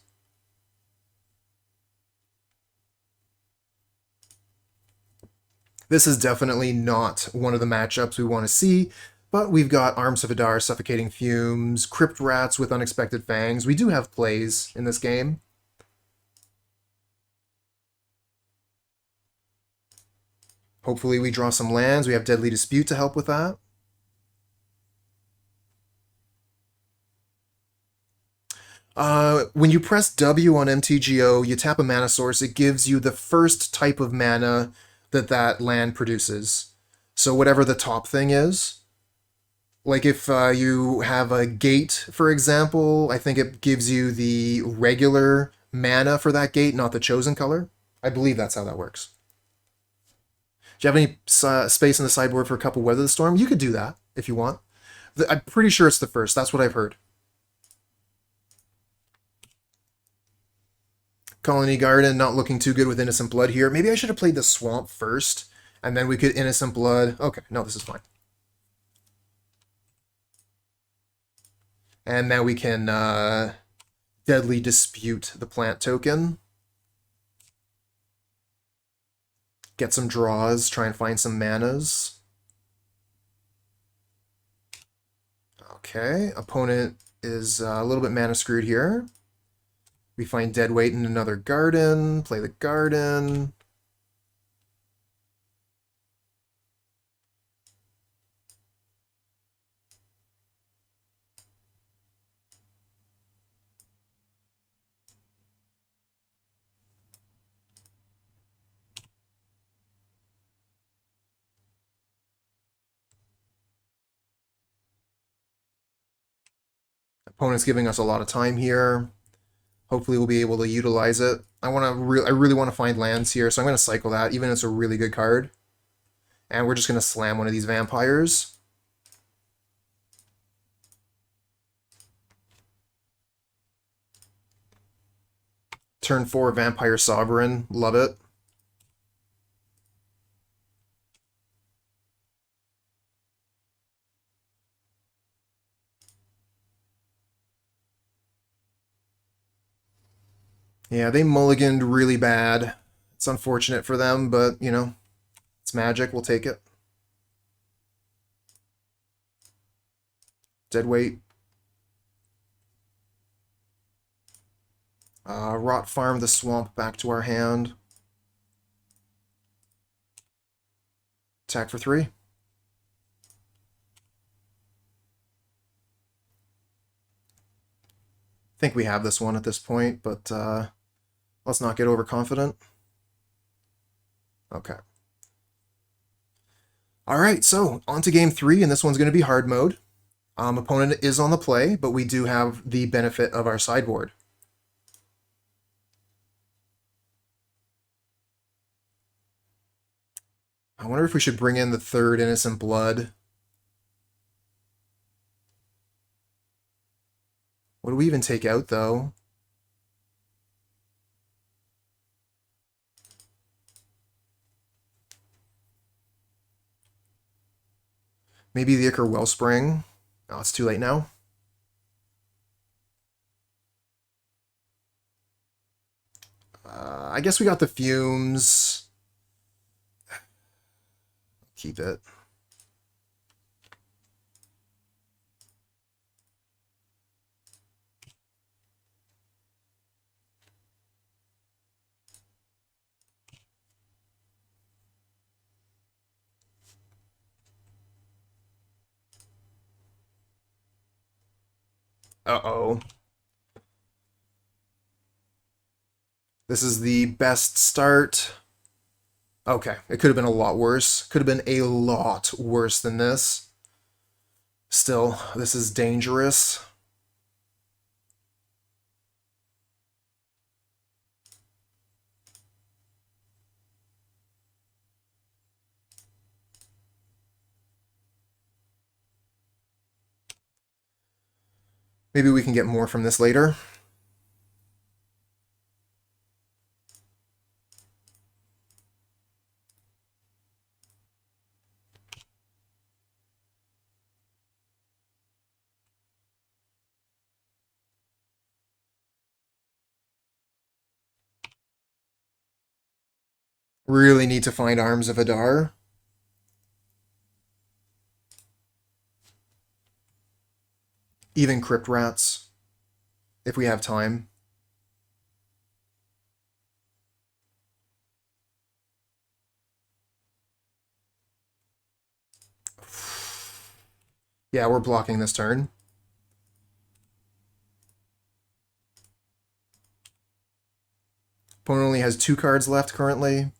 This is definitely not one of the matchups we want to see, but we've got Arms of Hadar, Suffocating Fumes, Crypt Rats with Unexpected Fangs. We do have plays in this game. Hopefully we draw some lands. We have Deadly Dispute to help with that. When you press W on MTGO, you tap a mana source. It gives you the first type of mana that land produces. So whatever the top thing is. Like if you have a gate, for example, I think it gives you the regular mana for that gate, not the chosen color. I believe that's how that works. Do you have any space in the sideboard for a couple Weather the Storm? You could do that if you want. I'm pretty sure it's the first. That's what I've heard. Khalni Garden not looking too good with Innocent Blood here. Maybe I should have played the Swamp first, and then we could Innocent Blood. Okay, no, this is fine. And now we can Deadly Dispute the plant token. Get some draws, try and find some manas. Okay, opponent is a little bit mana screwed here. We find Deadweight in another garden, play the garden. Opponent's giving us a lot of time here. Hopefully we'll be able to utilize it. I really want to find lands here, so I'm going to cycle that, even if it's a really good card. And we're just going to slam one of these vampires. Turn 4, Vampire Sovereign. Love it. Yeah, they mulliganed really bad. It's unfortunate for them, but, you know, it's Magic. We'll take it. Deadweight. Rot Farm the Swamp back to our hand. Attack for 3. I think we have this one at this point, but let's not get overconfident. Okay. Alright, so on to game 3, and this one's going to be hard mode. Opponent is on the play, but we do have the benefit of our sideboard. I wonder if we should bring in the 3rd Innocent Blood. What do we even take out, though? Maybe the Ichor Wellspring. Oh, it's too late now. I guess we got the Fumes. Keep it. Uh-oh. This is the best start. Okay, it could have been a lot worse. Could have been a lot worse than this. Still, this is dangerous. Maybe we can get more from this later. Really need to find Arms of Hadar. Even Crypt Rats, if we have time. Yeah, we're blocking this turn. Opponent only has 2 cards left currently.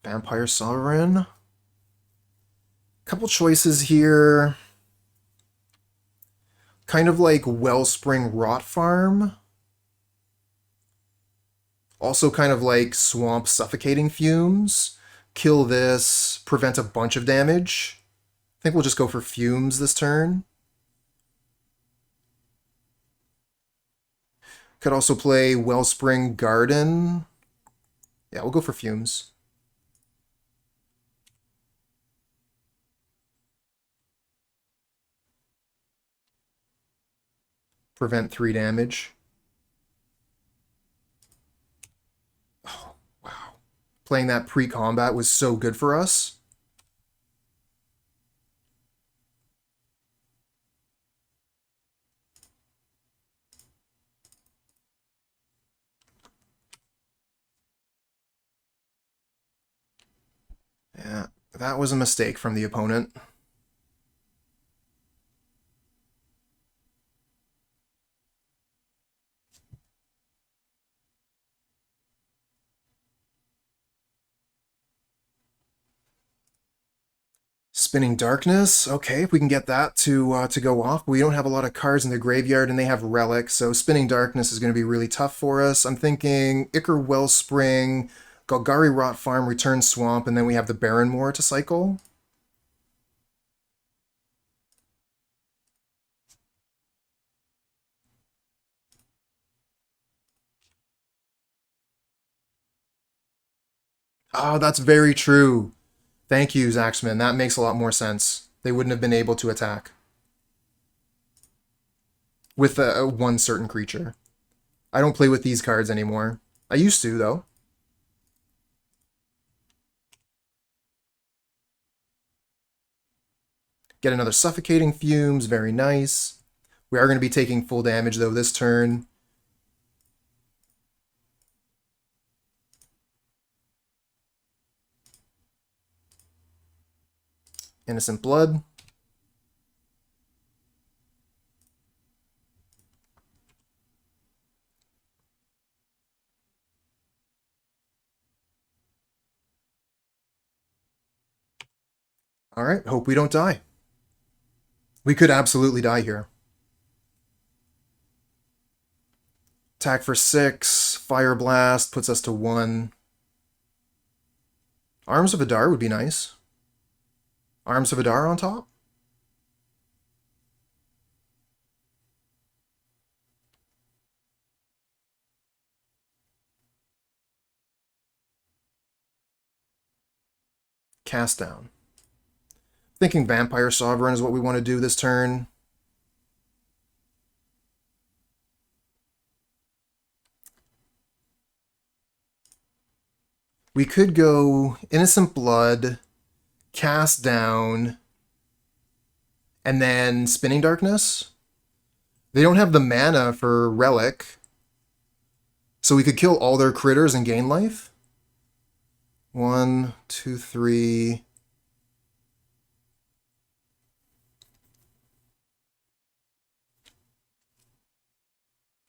Vampire Sovereign. Couple choices here. Kind of like Wellspring Rot Farm. Also kind of like Swamp Suffocating Fumes. Kill this, prevent a bunch of damage. I think we'll just go for Fumes this turn. Could also play Wellspring Garden. Yeah, we'll go for Fumes. Prevent 3 damage. Oh, wow. Playing that pre-combat was so good for us. Yeah, that was a mistake from the opponent. Spinning Darkness. Okay, if we can get that to go off. We don't have a lot of cards in the graveyard, and they have relics, so Spinning Darkness is going to be really tough for us. I'm thinking Ichor Wellspring, Golgari Rot Farm, Return Swamp, and then we have the Barren Moor to cycle. Oh, that's very true. Thank you, Zaxman. That makes a lot more sense. They wouldn't have been able to attack with one certain creature. I don't play with these cards anymore. I used to, though. Get another Suffocating Fumes, very nice. We are going to be taking full damage, though, this turn. Innocent Blood. Alright, hope we don't die. We could absolutely die here. Attack for 6, Fire Blast, puts us to 1. Arms of Hadar would be nice. Arms of Hadar on top? Cast down. Thinking Vampire Sovereign is what we want to do this turn. We could go Innocent Blood, Cast Down, and then Spinning Darkness. They don't have the mana for Relic, so we could kill all their critters and gain life. 1, 2, 3...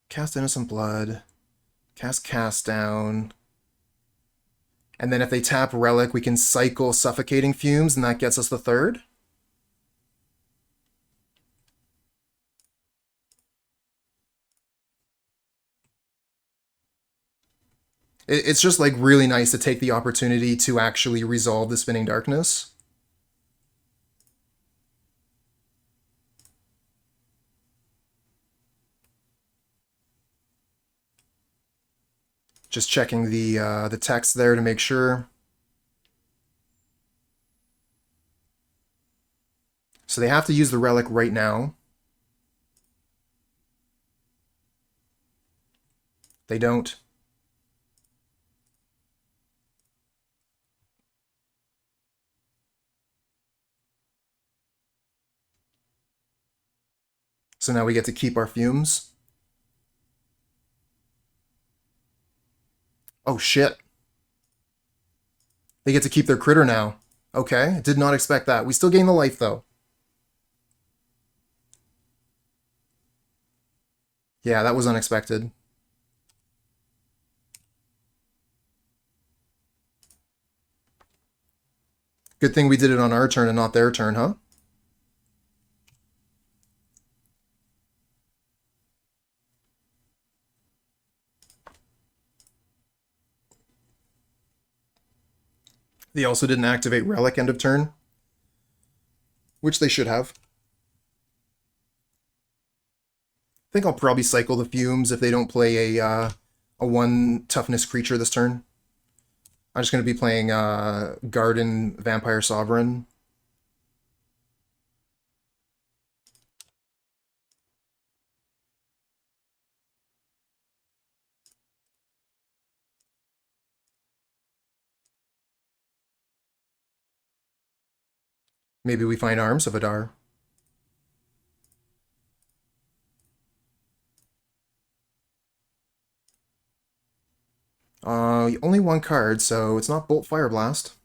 Cast Innocent Blood, Cast Down, and then if they tap Relic, we can cycle Suffocating Fumes, and that gets us the 3rd. It's just like really nice to take the opportunity to actually resolve the Spinning Darkness. Just checking the text there to make sure. So they have to use the Relic right now. They don't. So now we get to keep our Fumes. Oh, shit. They get to keep their critter now. Okay, did not expect that. We still gain the life, though. Yeah, that was unexpected. Good thing we did it on our turn and not their turn, huh? They also didn't activate Relic end of turn, which they should have. I think I'll probably cycle the Fumes if they don't play a 1 toughness creature this turn. I'm just going to be playing Garden Vampire Sovereign. Maybe we find Arms of Hadar. Only 1 card, so it's not Bolt Fire Blast.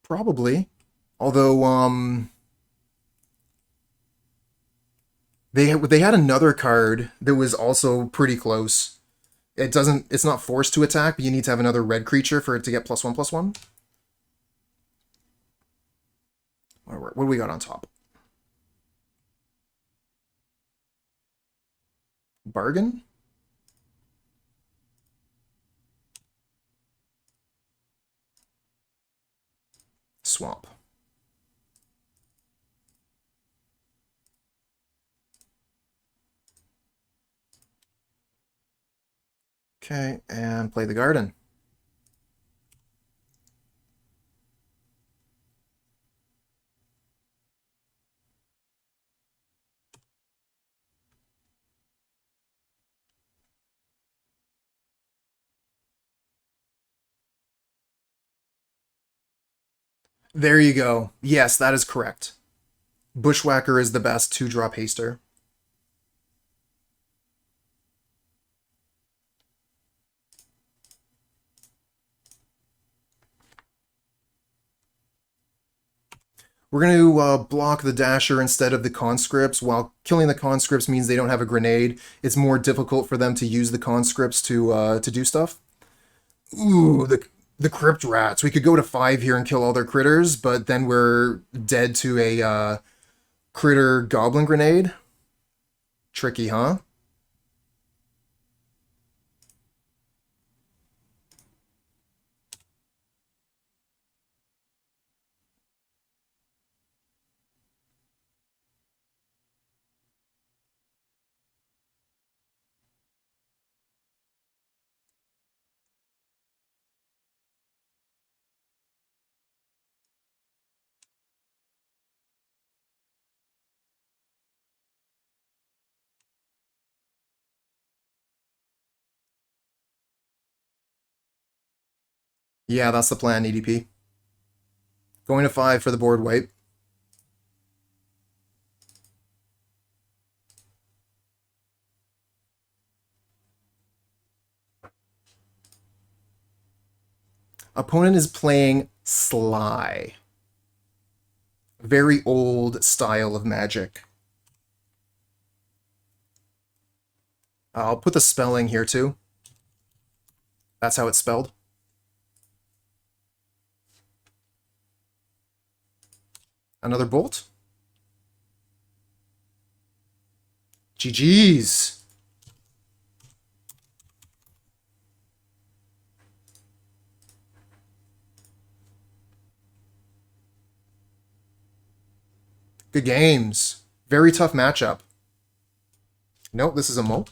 Probably. Although, they had another card that was also pretty close. It's not forced to attack, but you need to have another red creature for it to get +1/+1. What do we got on top? Bargain? Swamp. Okay, and play the garden. There you go. Yes, that is correct. Bushwhacker is the best 2-drop haster. We're going to block the Dasher instead of the Conscripts. While killing the Conscripts means they don't have a grenade, it's more difficult for them to use the Conscripts to do stuff. Ooh, the Crypt Rats. We could go to 5 here and kill all their critters, but then we're dead to a critter Goblin Grenade. Tricky, huh? Yeah, that's the plan, EDP. Going to 5 for the board wipe. Opponent is playing Sligh. Very old style of Magic. I'll put the spelling here too. That's how it's spelled. Another bolt. GG's. Good games. Very tough matchup. Nope, this is a mull.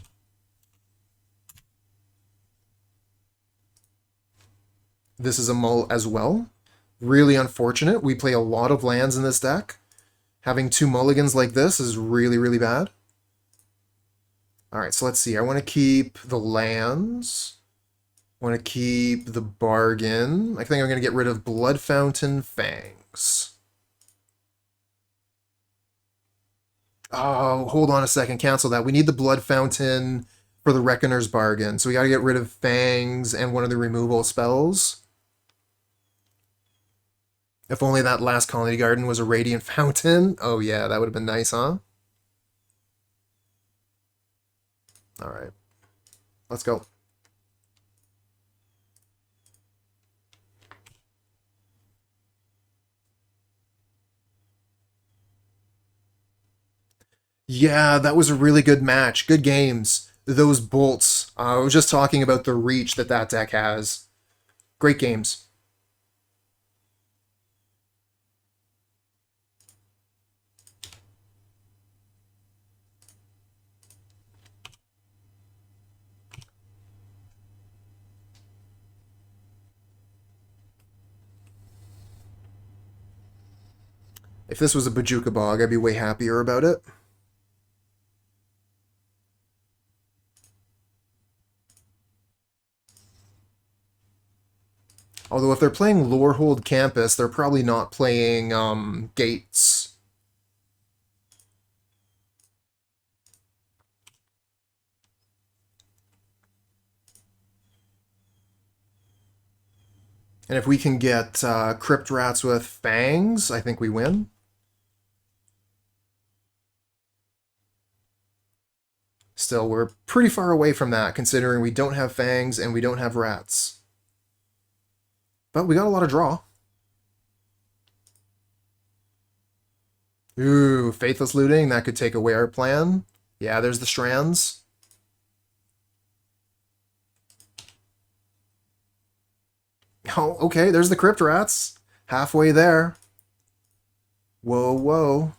This is a mull as well. Really unfortunate. We play a lot of lands in this deck. Having 2 mulligans like this is really, really bad. Alright, so let's see. I want to keep the lands. I want to keep the bargain. I think I'm going to get rid of Blood Fountain Fangs. Oh, hold on a second. Cancel that. We need the Blood Fountain for the Reckoner's Bargain. So we got to get rid of Fangs and one of the removal spells. If only that last Khalni Garden was a Radiant Fountain. Oh yeah, that would have been nice, huh? Alright. Let's go. Yeah, that was a really good match. Good games. Those bolts. I was just talking about the reach that that deck has. Great games. If this was a Bojuka Bog, I'd be way happier about it. Although if they're playing Lorehold Campus, they're probably not playing Gates. And if we can get Crypt Rats with Fangs, I think we win. Still, we're pretty far away from that, considering we don't have Fangs and we don't have Rats. But we got a lot of draw. Ooh, Faithless Looting, that could take away our plan. Yeah, there's the Strands. Oh, okay, there's the Crypt Rats. Halfway there. Whoa, whoa.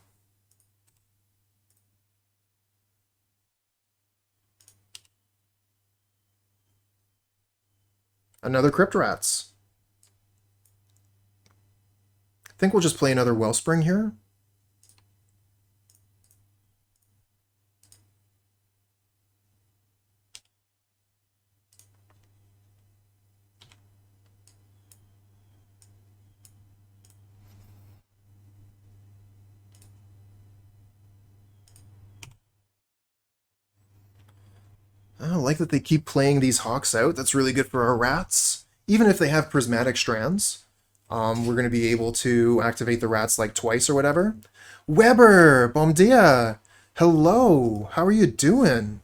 Another Crypt Rats. I think we'll just play another Wellspring here. like that they keep playing these hawks out. That's really good for our rats. Even if they have prismatic strands, we're going to be able to activate the rats like twice or whatever. Weber, bom dia. Hello, how are you doing?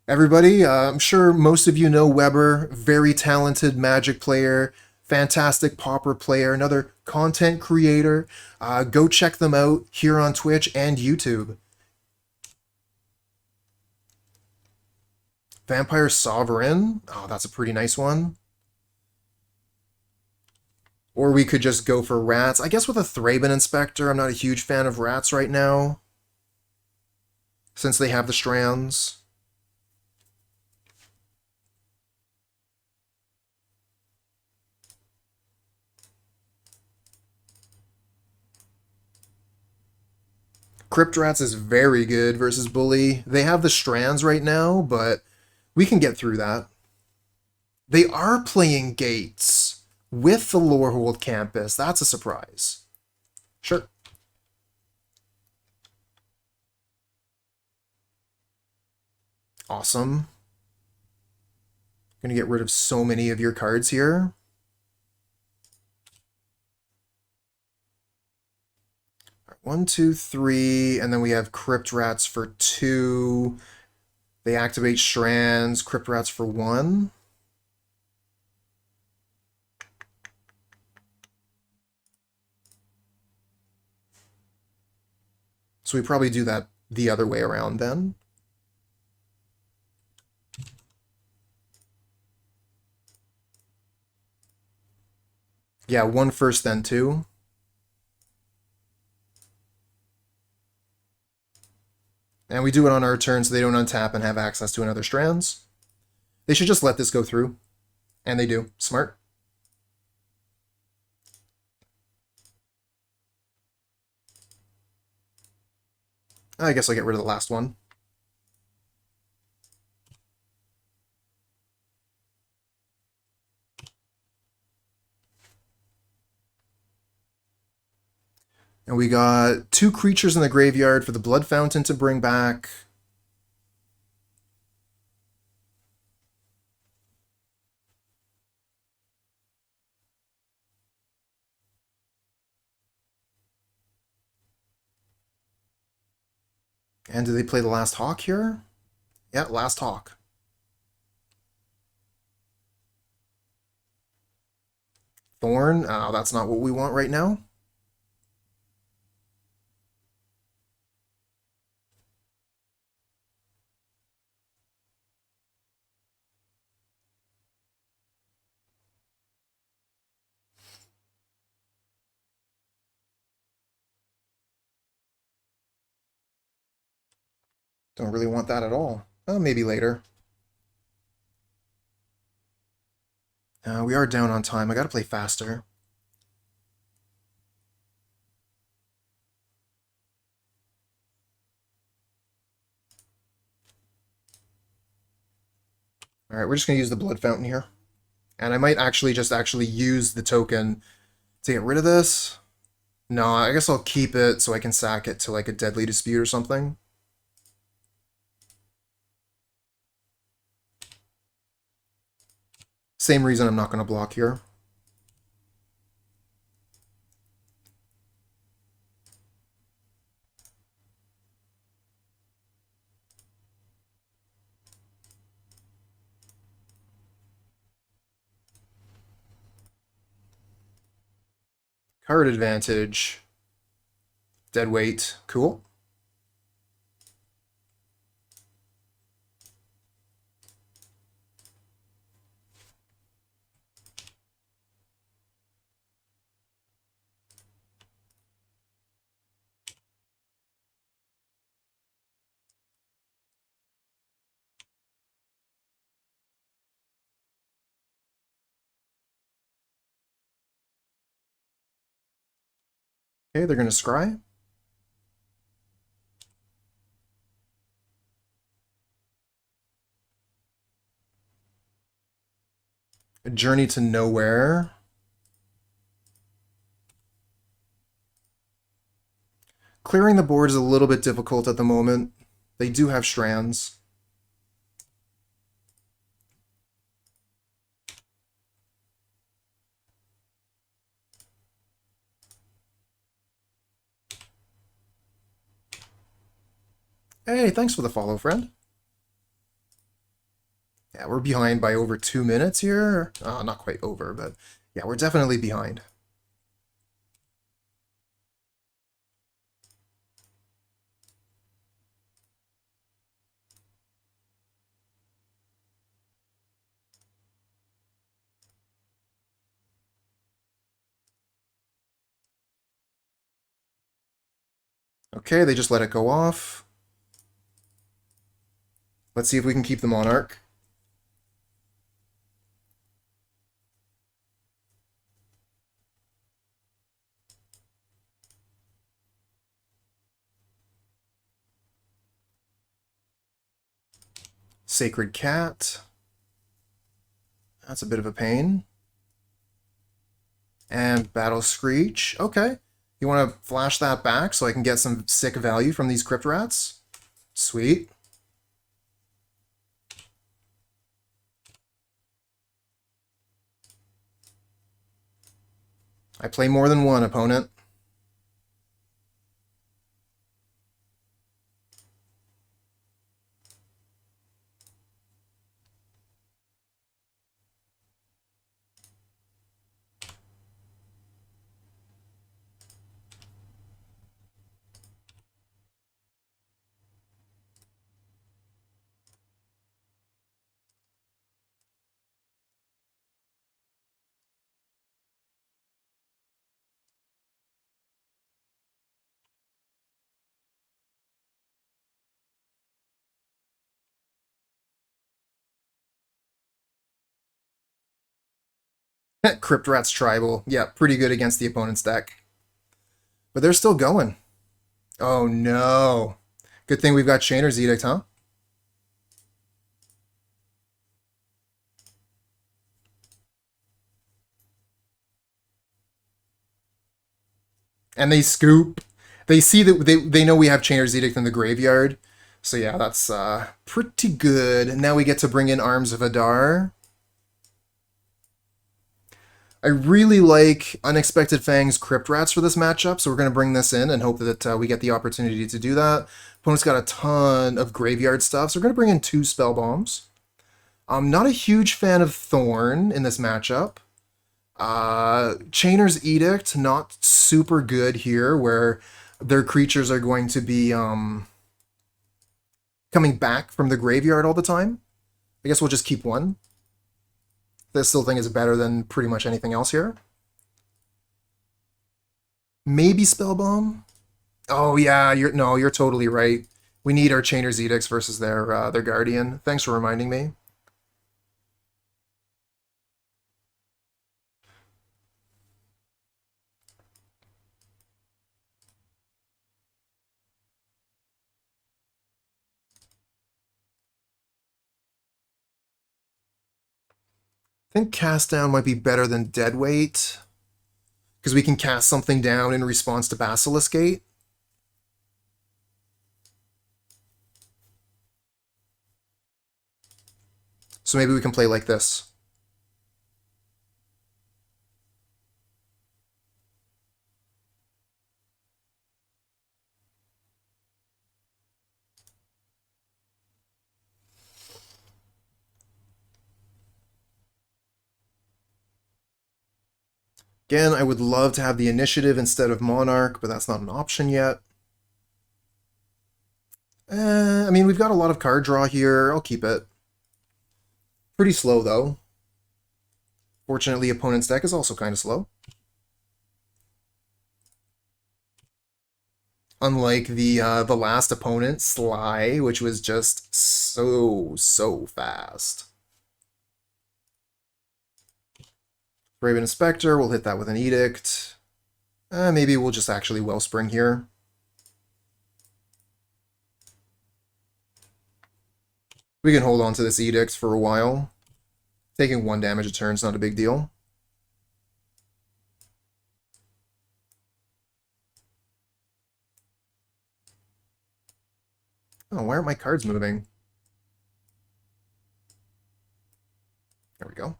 Everybody, I'm sure most of you know Weber, very talented Magic player, fantastic Pauper player, another content creator. Go check them out here on Twitch and YouTube. Vampire Sovereign, oh, that's a pretty nice one. Or we could just go for rats. I guess with a Thraben Inspector, I'm not a huge fan of rats right now, since they have the strands. Crypt Rats is very good versus Bully. They have the strands right now, but we can get through that. They are playing Gates with the Lorehold Campus. That's a surprise. Sure. Awesome. Gonna get rid of so many of your cards here. One, two, three, and then we have Crypt Rats for 2. They activate strands, Crypt Rats for 1. So we probably do that the other way around then. Yeah, 1 first, then 2. And we do it on our turn so they don't untap and have access to another strands. They should just let this go through. And they do. Smart. I guess I'll get rid of the last one. And we got 2 creatures in the graveyard for the Blood Fountain to bring back. And do they play the last Hawk here? Yeah, last Hawk. Thorn? Oh, that's not what we want right now. Don't really want that at all. Oh, maybe later. We are down on time. I gotta play faster. Alright, we're just gonna use the Blood Fountain here. And I might actually just use the token to get rid of this. No, I guess I'll keep it so I can sack it to like a Deadly Dispute or something. Same reason I'm not going to block here. Card advantage. Dead weight. Cool. Okay, they're going to scry. A Journey to Nowhere. Clearing the board is a little bit difficult at the moment. They do have strands. Hey, thanks for the follow, friend. Yeah, we're behind by over 2 minutes here. Not quite over, but yeah, we're definitely behind. Okay, they just let it go off. Let's see if we can keep the Monarch. Sacred Cat. That's a bit of a pain. And Battle Screech. Okay. You want to flash that back so I can get some sick value from these Crypt Rats? Sweet. I play more than one, opponent. Crypt Rats Tribal. Yeah, pretty good against the opponent's deck. But they're still going. Oh no. Good thing we've got Chainer's Edict, huh? And they scoop. They see that they know we have Chainer's Edict in the graveyard. So yeah, that's pretty good. Now we get to bring in Arms of Hadar. I really like Unexpected Fangs Crypt Rats for this matchup, so we're going to bring this in and hope that we get the opportunity to do that. Opponent's got a ton of graveyard stuff, so we're going to bring in 2 Spell Bombs. I'm not a huge fan of Thorn in this matchup. Chainer's Edict, not super good here, where their creatures are going to be coming back from the graveyard all the time. I guess we'll just keep one. This still thing is better than pretty much anything else here. Maybe Spellbomb? Oh yeah, you're totally right. We need our Chainer's Edicts versus their Guardian. Thanks for reminding me. I think Cast Down might be better than Deadweight, because we can cast something down in response to Basilisk Gate. So maybe we can play like this. Again, I would love to have the initiative instead of Monarch, but that's not an option yet. I mean, we've got a lot of card draw here. I'll keep it. Pretty slow, though. Fortunately, opponent's deck is also kind of slow. Unlike the last opponent, Sligh, which was just so fast. Raven Inspector, we'll hit that with an Edict. Maybe we'll just actually Wellspring here. We can hold on to this Edict for a while. Taking 1 damage a turn is not a big deal. Oh, why aren't my cards moving? There we go.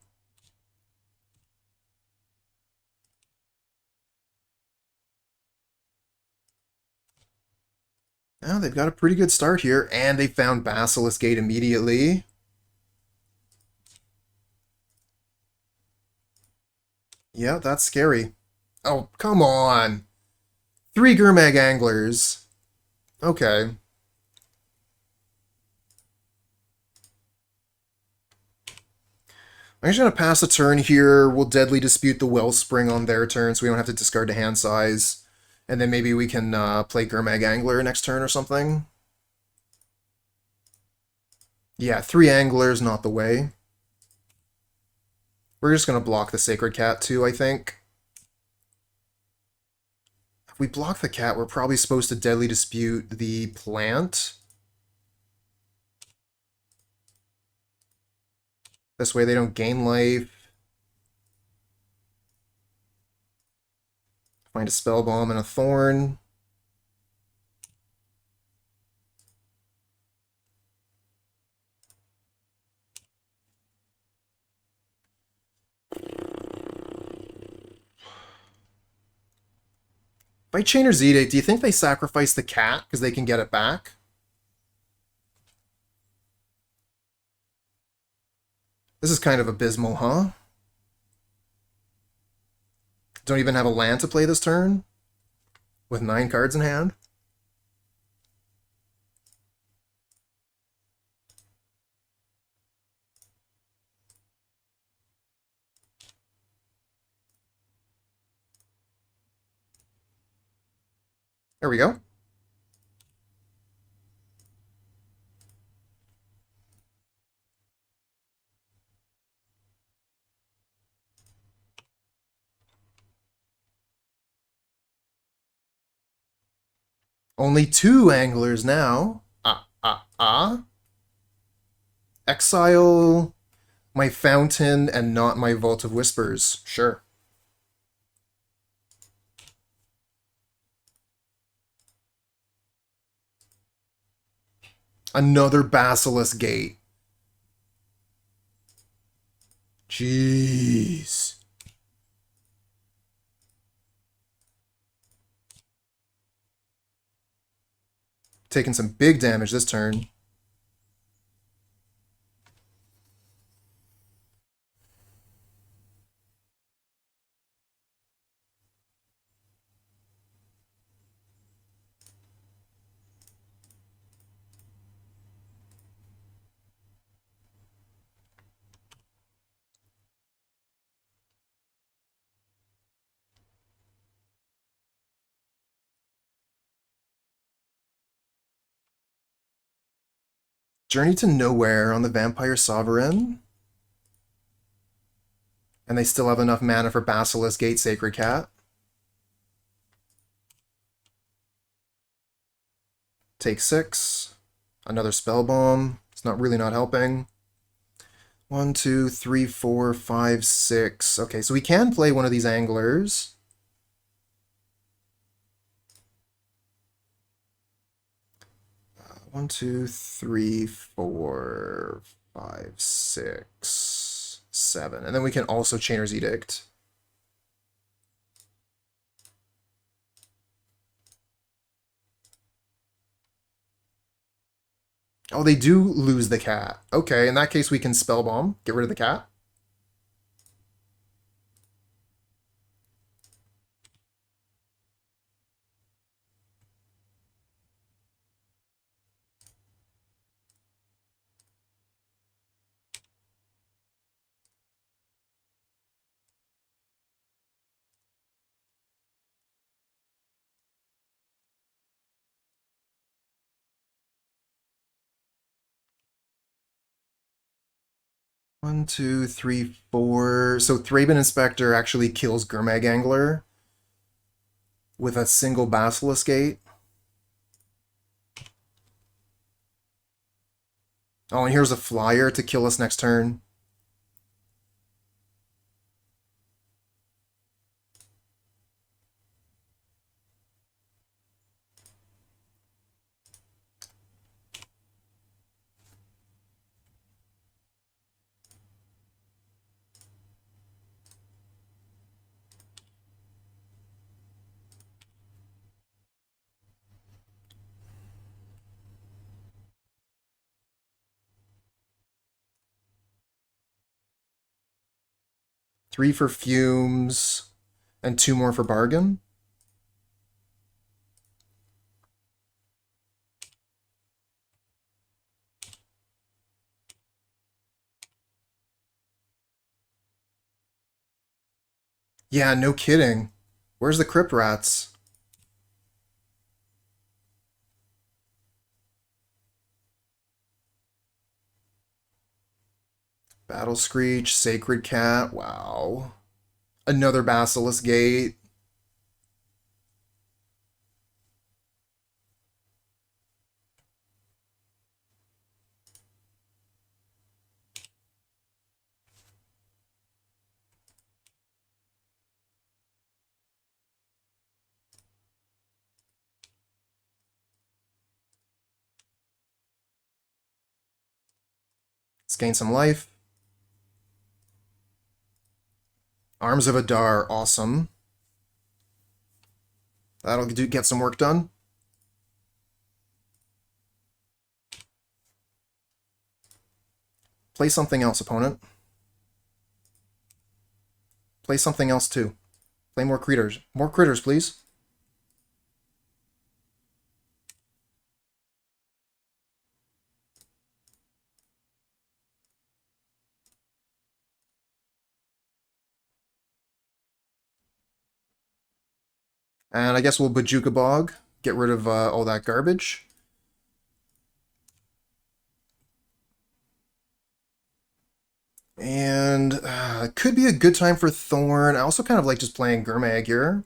Oh, they've got a pretty good start here, and they found Basilisk Gate immediately. Yeah, that's scary. Oh, come on. 3 Gurmag Anglers. Okay. I'm just going to pass a turn here. We'll Deadly Dispute the Wellspring on their turn so we don't have to discard the hand size. And then maybe we can play Gurmag Angler next turn or something. Yeah, 3 Anglers, not the way. We're just going to block the Sacred Cat too, I think. If we block the cat, we're probably supposed to Deadly Dispute the plant. This way they don't gain life. Find a Spellbomb and a Thorn. By Chainer's Edict, do you think they sacrifice the cat because they can get it back? This is kind of abysmal, huh? Don't even have a land to play this turn? With 9 cards in hand? There we go. Only 2 anglers now. Exile my Fountain and not my Vault of Whispers. Sure. Another Basilisk Gate. Jeez. Taking some big damage this turn. Journey to Nowhere on the Vampire Sovereign. And they still have enough mana for Basilisk Gate Sacred Cat. Take 6. Another Spellbomb. It's not really not helping. 1, 2, 3, 4, 5, 6. Okay, so we can play one of these anglers. One, 2, 3, 4, 5, 6, 7. And then we can also Chainer's Edict. Oh, they do lose the cat. Okay, in that case we can Spellbomb. Get rid of the cat. One, 2, 3, 4. So Thraben Inspector actually kills Gurmag Angler with a single Basilisk Gate. Oh, and here's a flyer to kill us next turn. 3 for Fumes, and 2 more for Bargain. Yeah, no kidding. Where's the Crypt Rats? Battle Screech, Sacred Cat, wow. Another Basilisk Gate. Let's gain some life. Arms of Hadar, awesome. That'll get some work done. Play something else, opponent. Play something else, too. Play more critters. More critters, please. And I guess we'll Bojuka Bog. Get rid of all that garbage. And it could be a good time for Thorn. I also kind of like just playing Gurmag here.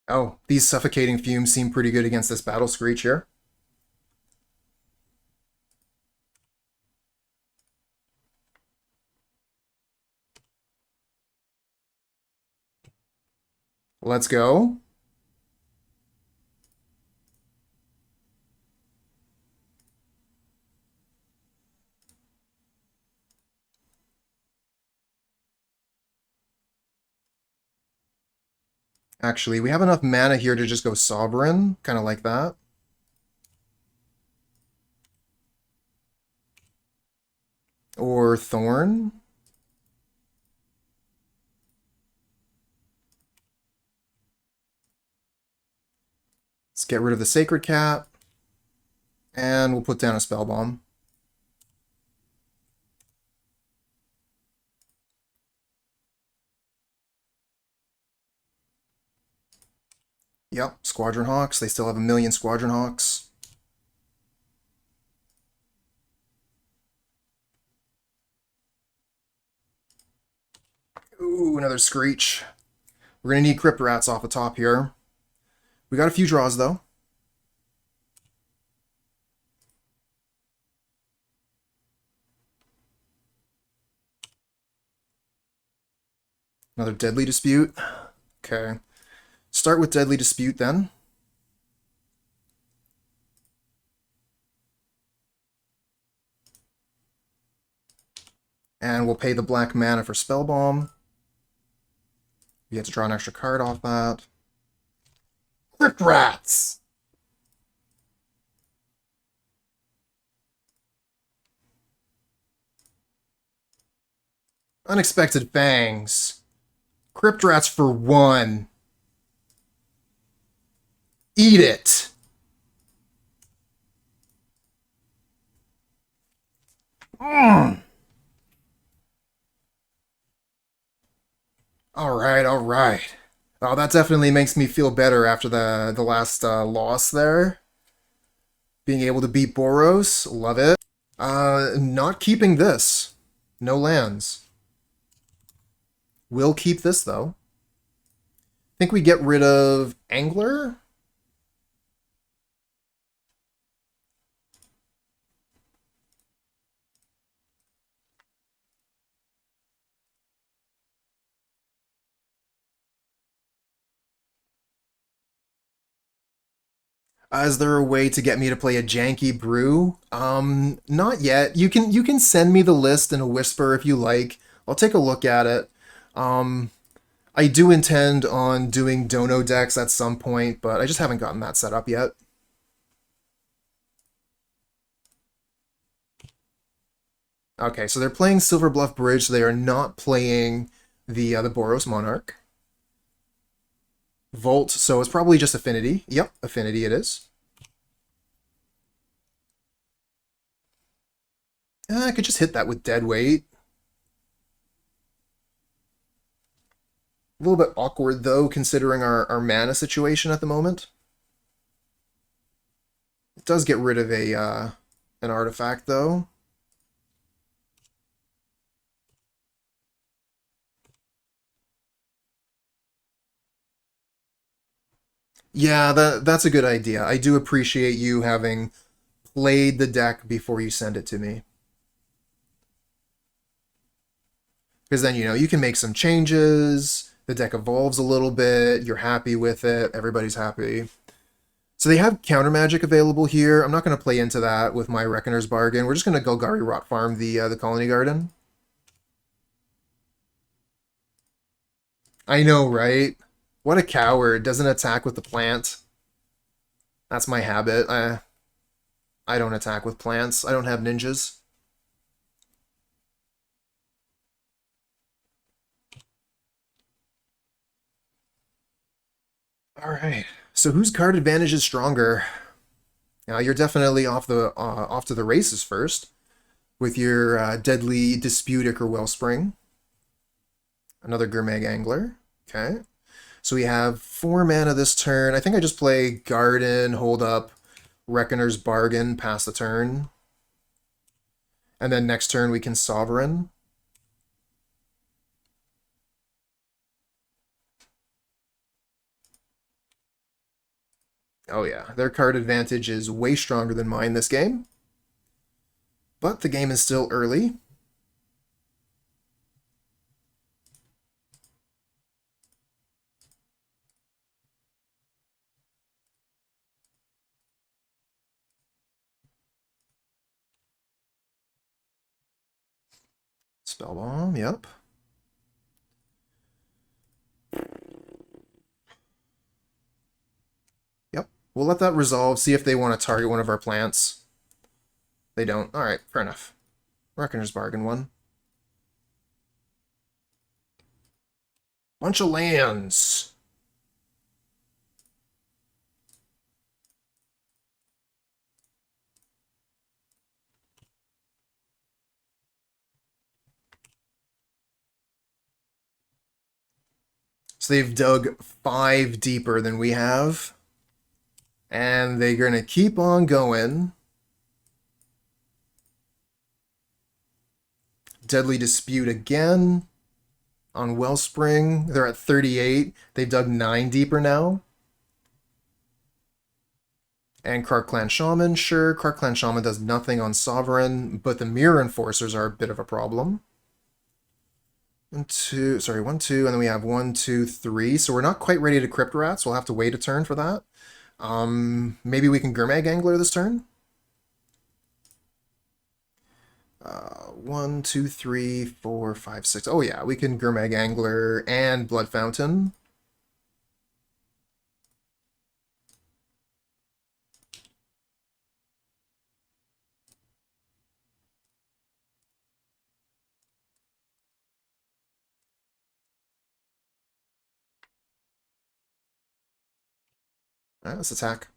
Oh, these Suffocating Fumes seem pretty good against this Battle Screech here. Let's go. Actually, we have enough mana here to just go Sovereign, kind of like that. Or Thorn. Let's get rid of the Sacred Cat. And we'll put down a Spellbomb. Yep, Squadron Hawks. They still have a million Squadron Hawks. Ooh, another Screech. We're going to need Crypt Rats off the top here. We got a few draws, though. Another Deadly Dispute. Okay. Start with Deadly Dispute, then. And we'll pay the black mana for Spellbomb. We have to draw an extra card off that. Crypt Rats! Unexpected Fangs. Crypt Rats for 1. Eat it! Mm. Alright, alright. Oh, that definitely makes me feel better after the last loss there. Being able to beat Boros, love it. Not keeping this. No lands. We'll keep this, though. Think we get rid of Angler? Is there a way to get me to play a janky brew? Not yet. You can send me the list in a whisper if you like. I'll take a look at it. Um, I do intend on doing dono decks at some point, but I just haven't gotten that set up yet. Okay, so they're playing Silver Bluff Bridge, so they are not playing the Boros Monarch. Volt, so it's probably just Affinity. Yep, Affinity it is. I could just hit that with Dead Weight. A little bit awkward, though, considering our mana situation at the moment. It does get rid of an artifact, though. Yeah, that's a good idea. I do appreciate you having played the deck before you send it to me. Because then, you can make some changes, the deck evolves a little bit, you're happy with it, everybody's happy. So they have counter magic available here. I'm not going to play into that with my Reckoner's Bargain. We're just going to Golgari Rot Farm the Khalni Garden. I know, right? What a coward. Doesn't attack with the plant. That's my habit. I don't attack with plants. I don't have ninjas. All right. So whose card advantage is stronger? Now you're definitely off to the races first with your Deadly Dispute Ichor Wellspring. Another Gurmag Angler. Okay. So we have 4 mana this turn. I think I just play Garden, hold up, Reckoner's Bargain, pass the turn. And then next turn we can Sovereign. Oh yeah, their card advantage is way stronger than mine this game. But the game is still early. Spellbomb, yep. Yep. We'll let that resolve, see if they want to target one of our plants. They don't. Alright, fair enough. Reckoner's Bargain one. Bunch of lands. So they've dug 5 deeper than we have. And they're going to keep on going. Deadly Dispute again on Wellspring. They're at 38. They've dug 9 deeper now. And Krark Clan Shaman, sure. Krark Clan Shaman does nothing on Sovereign, but the Mirror Enforcers are a bit of a problem. 1, 2, and then we have 1, 2, 3. So we're not quite ready to Crypt Rats. We'll have to wait a turn for that. Maybe we can Gurmag Angler this turn. 1, 2, 3, 4, 5, 6. Oh yeah, we can Gurmag Angler and Blood Fountain. All right, let's attack.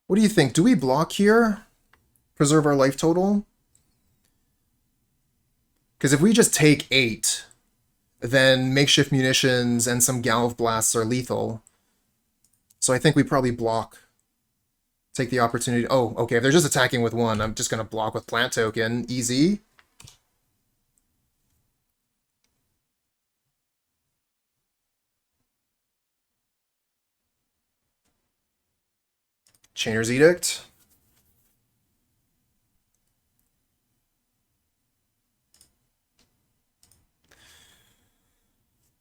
What do you think? Do we block here? Preserve our life total? Because if we just take 8, then Makeshift Munitions and some Galv Blasts are lethal. So I think we probably block. Take the opportunity. Oh, okay, if they're just attacking with 1, I'm just going to block with Plant Token. Easy. Chainer's Edict.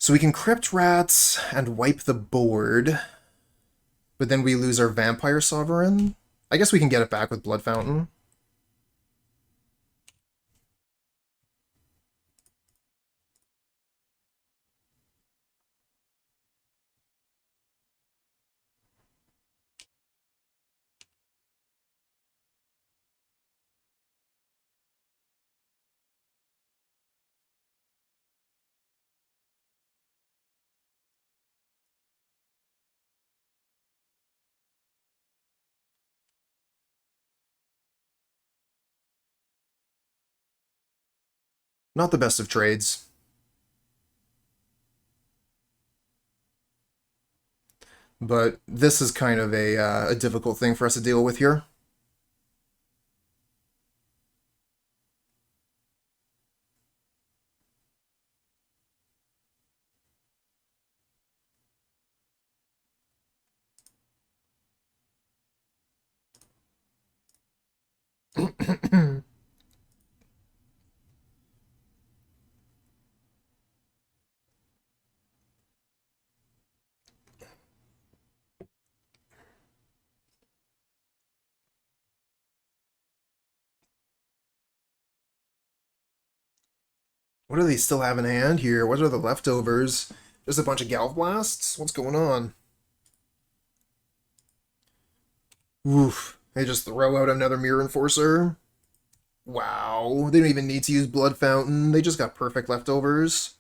So we can Crypt Rats and wipe the board, but then we lose our Vampire Sovereign. I guess we can get it back with Blood Fountain. Not the best of trades. But this is kind of a difficult thing for us to deal with here. What do they still have in hand here? What are the leftovers? Just a bunch of Galv Blasts? What's going on? Oof. They just throw out another Mirror Enforcer? Wow. They don't even need to use Blood Fountain. They just got perfect leftovers.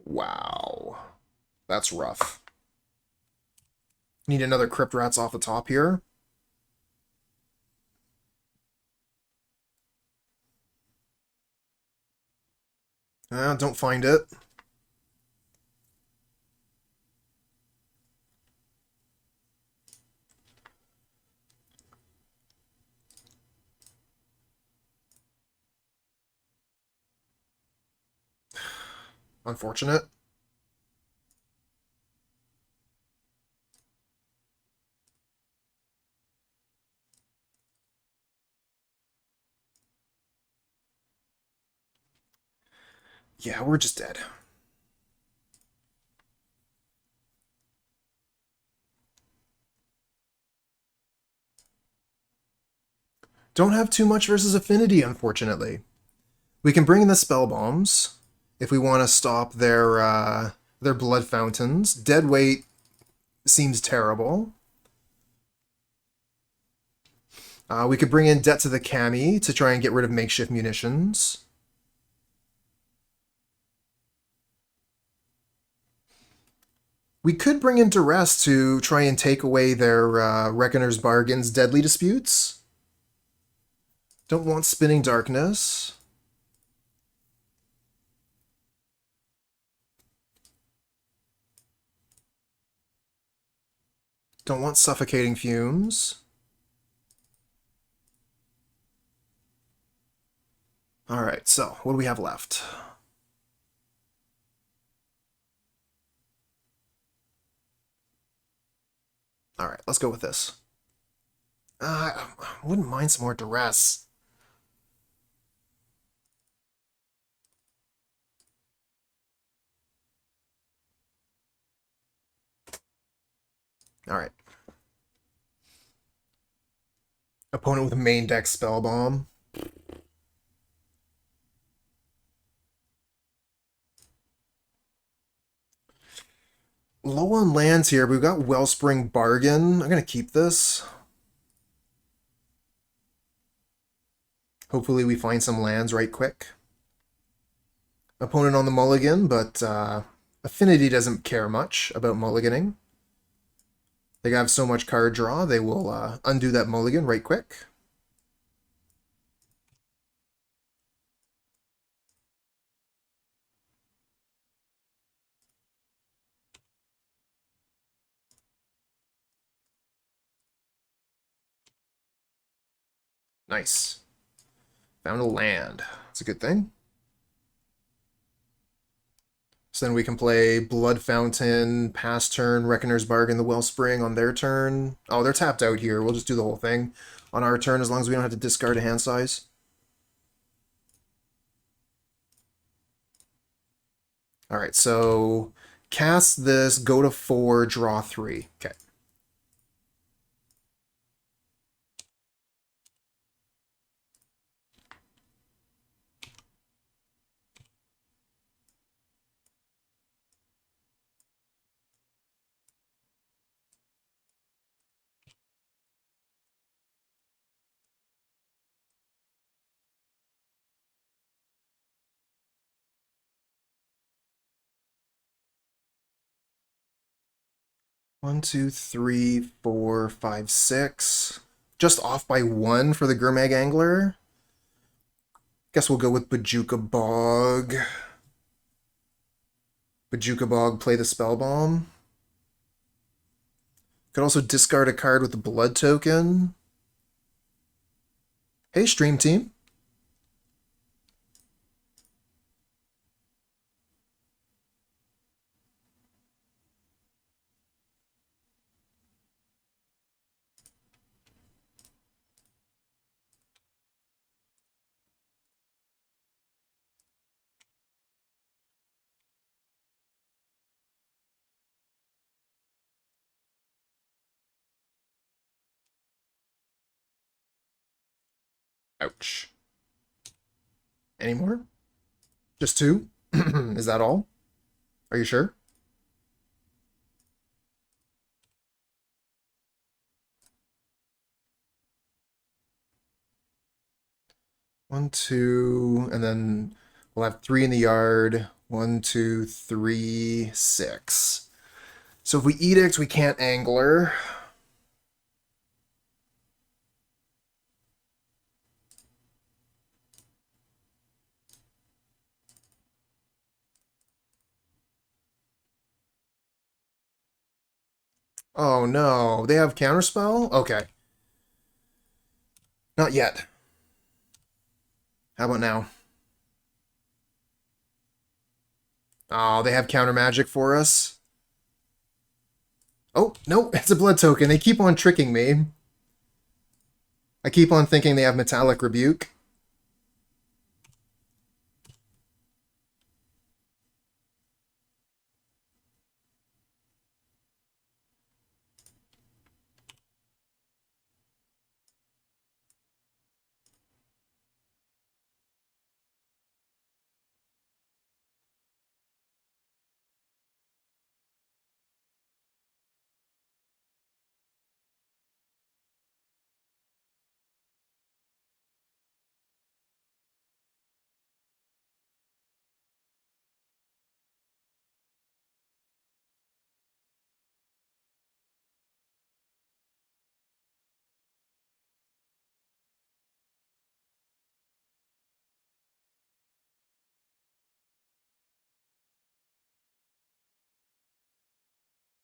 Wow. That's rough. Need another Crypt Rats off the top here. Don't find it. Unfortunate. Yeah, we're just dead. Don't have too much versus Affinity, unfortunately. We can bring in the spell bombs if we want to stop their blood fountains. Deadweight seems terrible. We could bring in Debt to the Cami to try and get rid of makeshift munitions. We could bring in Duress to try and take away their Reckoner's Bargain's deadly disputes. Don't want Spinning Darkness. Don't want Suffocating Fumes. Alright, so what do we have left? Alright, let's go with this. I wouldn't mind some more Duress. Alright. Opponent with a main deck Spellbomb. Low on lands here, but we've got Wellspring Bargain. I'm going to keep this. Hopefully we find some lands right quick. Opponent on the mulligan, but Affinity doesn't care much about mulliganing. They have so much card draw, they will undo that mulligan right quick. Nice. Found a land. That's a good thing. So then we can play Blood Fountain, pass turn, Reckoner's Bargain, the Wellspring on their turn. Oh, they're tapped out here. We'll just do the whole thing on our turn as long as we don't have to discard a hand size. All right, so cast this, go to 4, draw 3. Okay. One, two, three, four, five, six. Just off by 1 for the Gurmag Angler. Guess we'll go with Bojuka Bog. Bojuka Bog, play the Spellbomb. Could also discard a card with the Blood token. Hey, Stream Team. Ouch. Any more? Just 2? Is that all? Are you sure? One, two, and then we'll have 3 in the yard. 1, 2, 3, 6. So if we Edict, we can't Angler. Oh no, they have Counterspell? Okay. Not yet. How about now? Oh, they have counter magic for us. Oh, no, it's a blood token. They keep on tricking me. I keep on thinking they have Metallic Rebuke.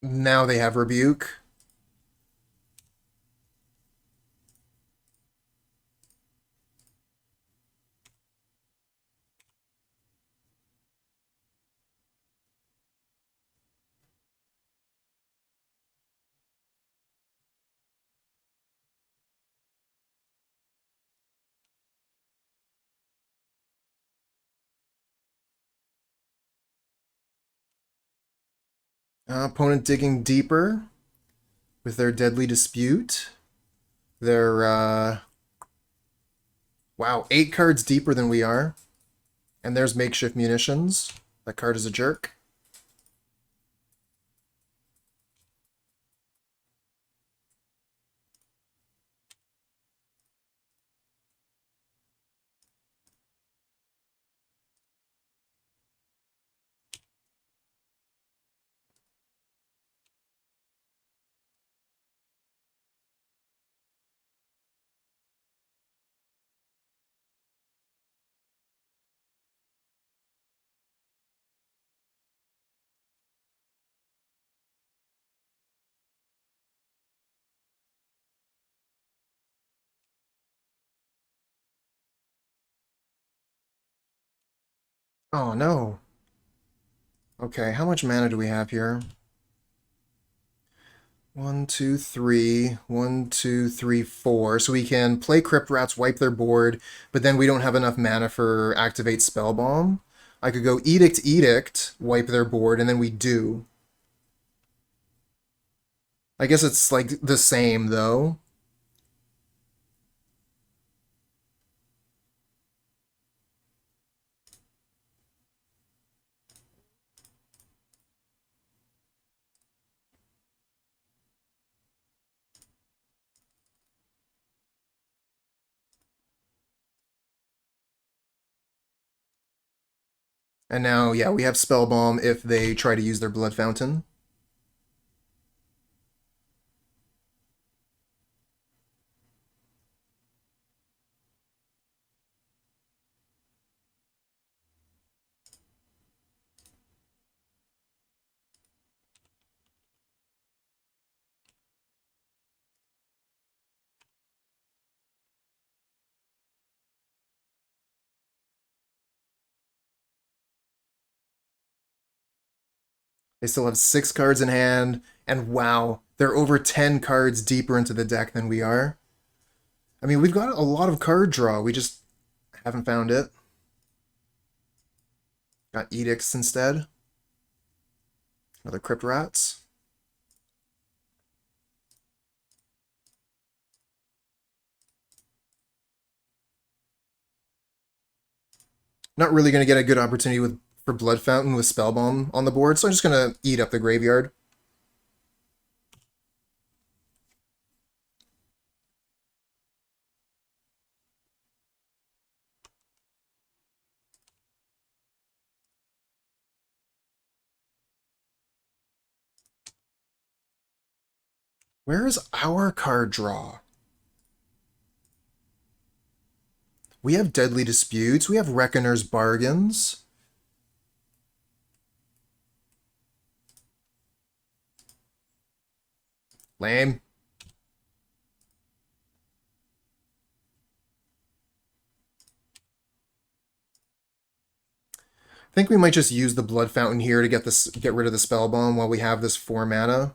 Now they have Rebuke. Opponent digging deeper with their Deadly Dispute. They're, wow, 8 cards deeper than we are. And there's Makeshift Munitions. That card is a jerk. Oh, no. Okay, how much mana do we have here? 1, 2, 3. 1, 2, 3, 4. So we can play Crypt Rats, wipe their board, but then we don't have enough mana for Activate Spellbomb. I could go Edict, Edict, wipe their board, and then we do. I guess it's like the same, though. And now, yeah, we have Spellbomb if they try to use their Blood Fountain. They still have 6 cards in hand, and wow, they're over 10 cards deeper into the deck than we are. I mean, we've got a lot of card draw, we just haven't found it. Got Edicts instead. Another Crypt Rats. Not really going to get a good opportunity for Blood Fountain with Spellbomb on the board, so I'm just going to eat up the graveyard. Where is our card draw? We have Deadly Disputes, we have Reckoner's Bargains. Lame. I think we might just use the Blood Fountain here to get rid of the Spellbomb while we have this 4 mana.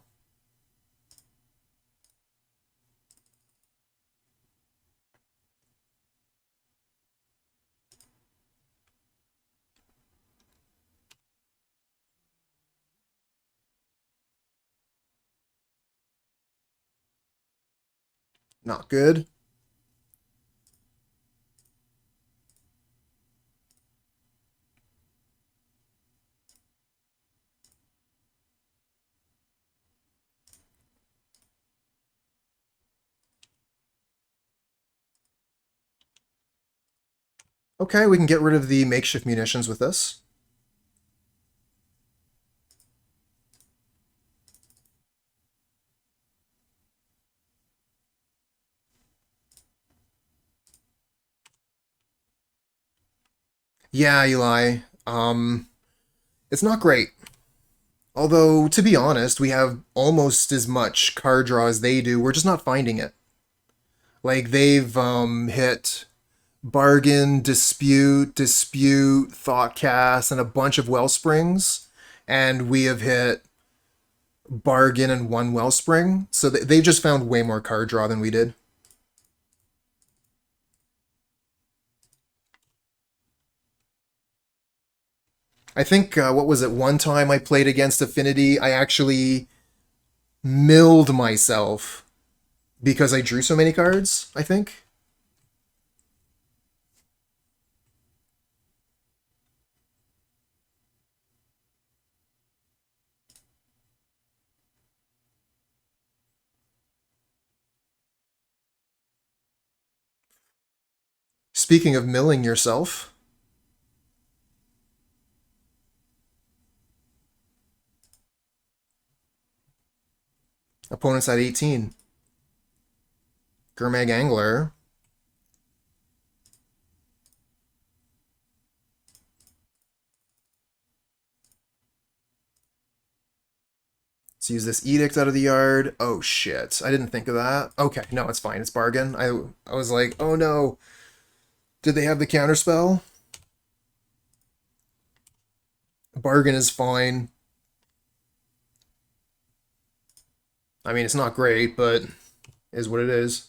Not good. Okay, we can get rid of the makeshift munitions with this. Yeah, Eli. It's not great. Although, to be honest, we have almost as much card draw as they do. We're just not finding it. Like, they've hit Bargain, Dispute, Thoughtcast, and a bunch of Wellsprings. And we have hit Bargain and 1 Wellspring. So they just found way more card draw than we did. I think, what was it, one time I played against Affinity, I actually milled myself because I drew so many cards, I think. Speaking of milling yourself, opponents at 18. Gurmag Angler. Let's use this Edict out of the yard. Oh shit, I didn't think of that. Okay, no, it's fine, it's Bargain. I was like, oh no. Did they have the counterspell? Bargain is fine. I mean, it's not great, but is what it is.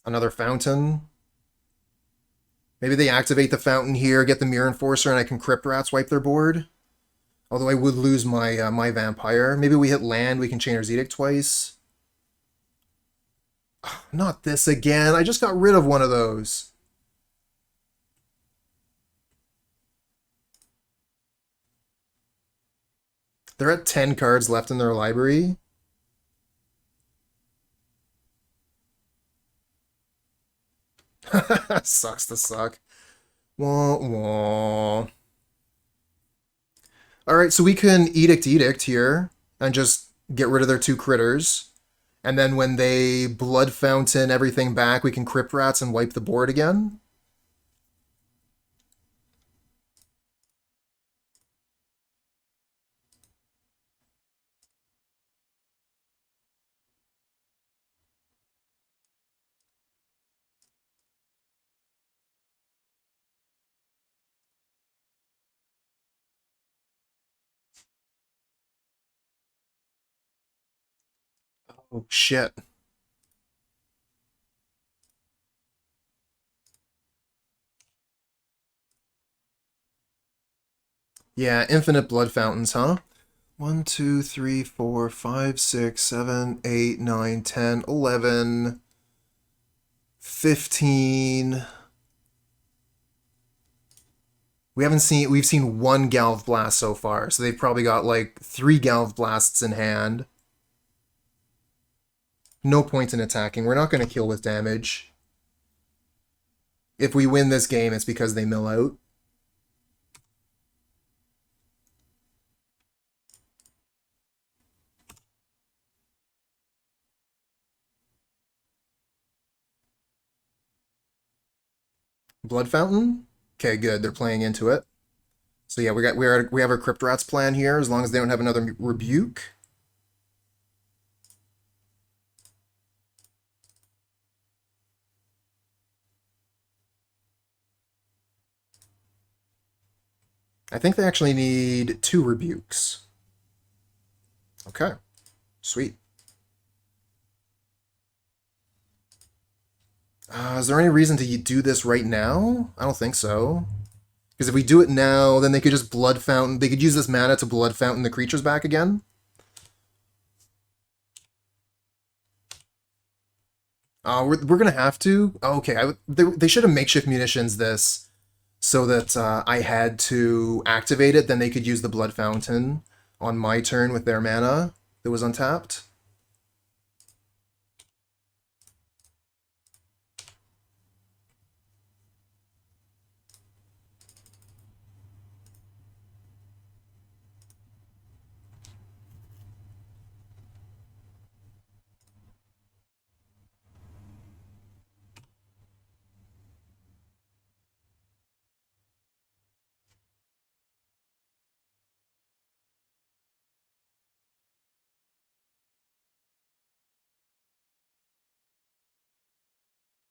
Another Fountain. Maybe they activate the fountain here, get the Mirror Enforcer, and I can Crypt Rats wipe their board. Although I would lose my my Vampire. Maybe we hit land, we can Chainer's Edict twice. Not this again. I just got rid of one of those. They're at 10 cards left in their library. Sucks to suck. Wah, wah. Alright, so we can Edict here and just get rid of their 2 critters. And then when they Blood Fountain everything back, we can Crypt Rats and wipe the board again. Oh, shit. Yeah, infinite blood fountains, huh? 1, 2, 3, 4, 5, 6, 7, 8, 9, 10, 11, 15. We've seen 1 Galv Blast so far, so they've probably got like 3 Galv Blasts in hand. No point in attacking. We're not going to kill with damage. If we win this game, it's because they mill out. Blood Fountain? Okay, good. They're playing into it. So yeah, we have our Crypt Rats plan here, as long as they don't have another Rebuke. I think they actually need 2 Rebukes. Okay, sweet. Is there any reason to do this right now? I don't think so. Because if we do it now, then they could just Blood Fountain. They could use this mana to Blood Fountain the creatures back again. We're going to have to. Oh, okay, they should have makeshift munitions this so that I had to activate it. Then they could use the Blood Fountain on my turn with their mana that was untapped.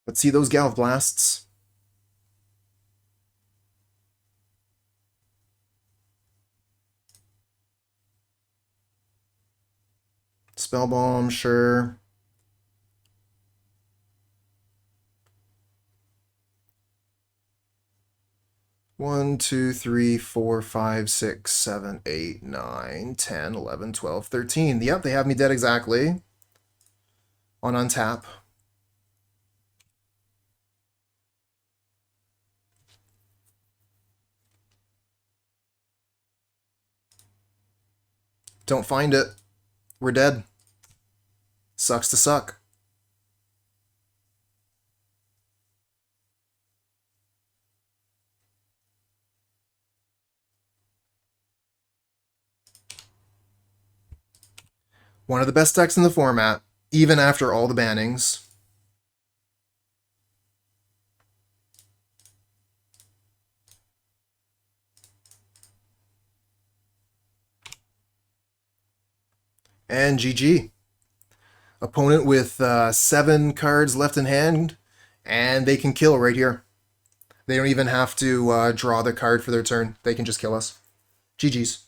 Let's see those Galv Blasts. Spellbomb, sure. One, 2, 3, 4, 5, 6, 7, 8, 9, 10, 11, 12, 13. Yep, they have me dead exactly. On untap. Don't find it. We're dead. Sucks to suck. One of the best decks in the format, even after all the bannings. And GG. Opponent with 7 cards left in hand, and they can kill right here. They don't even have to draw the card for their turn. They can just kill us. GG's.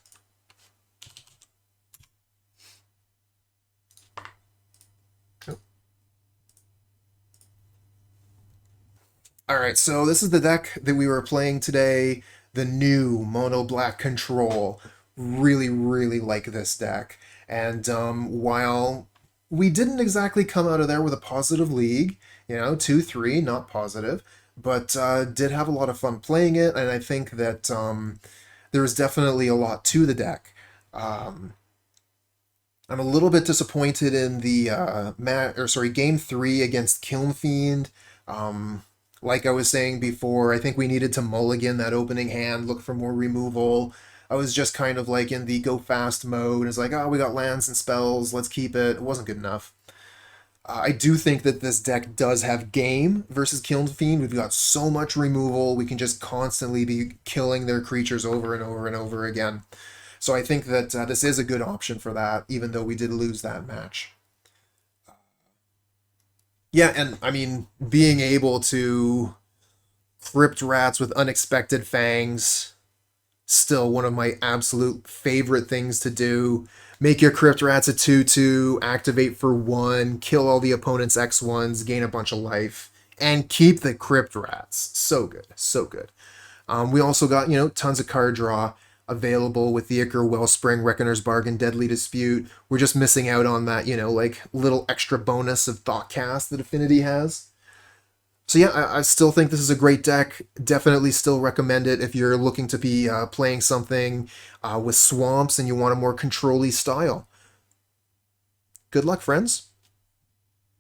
All right, so this is the deck that we were playing today, the new Mono Black Control. Really, really like this deck. And while we didn't exactly come out of there with a positive league, 2-3, not positive, but did have a lot of fun playing it, and I think that there was definitely a lot to the deck. Um, I'm a little bit disappointed in the game 3 against Kiln Fiend. Like I was saying before, I think we needed to mulligan that opening hand, look for more removal. I was just kind of like in the go fast mode. It's like, oh, we got lands and spells, let's keep it. It wasn't good enough. I do think that this deck does have game versus Kiln Fiend. We've got so much removal, we can just constantly be killing their creatures over and over and over again. So I think that this is a good option for that, even though we did lose that match. Yeah, and I mean, being able to Crypt Rats with Unexpected Fangs, still one of my absolute favorite things to do. Make your Crypt Rats a 2/2, activate for 1, kill all the opponent's X1s, gain a bunch of life, and keep the Crypt Rats. So good, so good. We also got, tons of card draw available with the Ichor Wellspring, Reckoner's Bargain, Deadly Dispute. We're just missing out on that, like little extra bonus of Thoughtcast that Affinity has. So yeah, I still think this is a great deck. Definitely still recommend it if you're looking to be playing something with swamps and you want a more control-y style. Good luck, friends.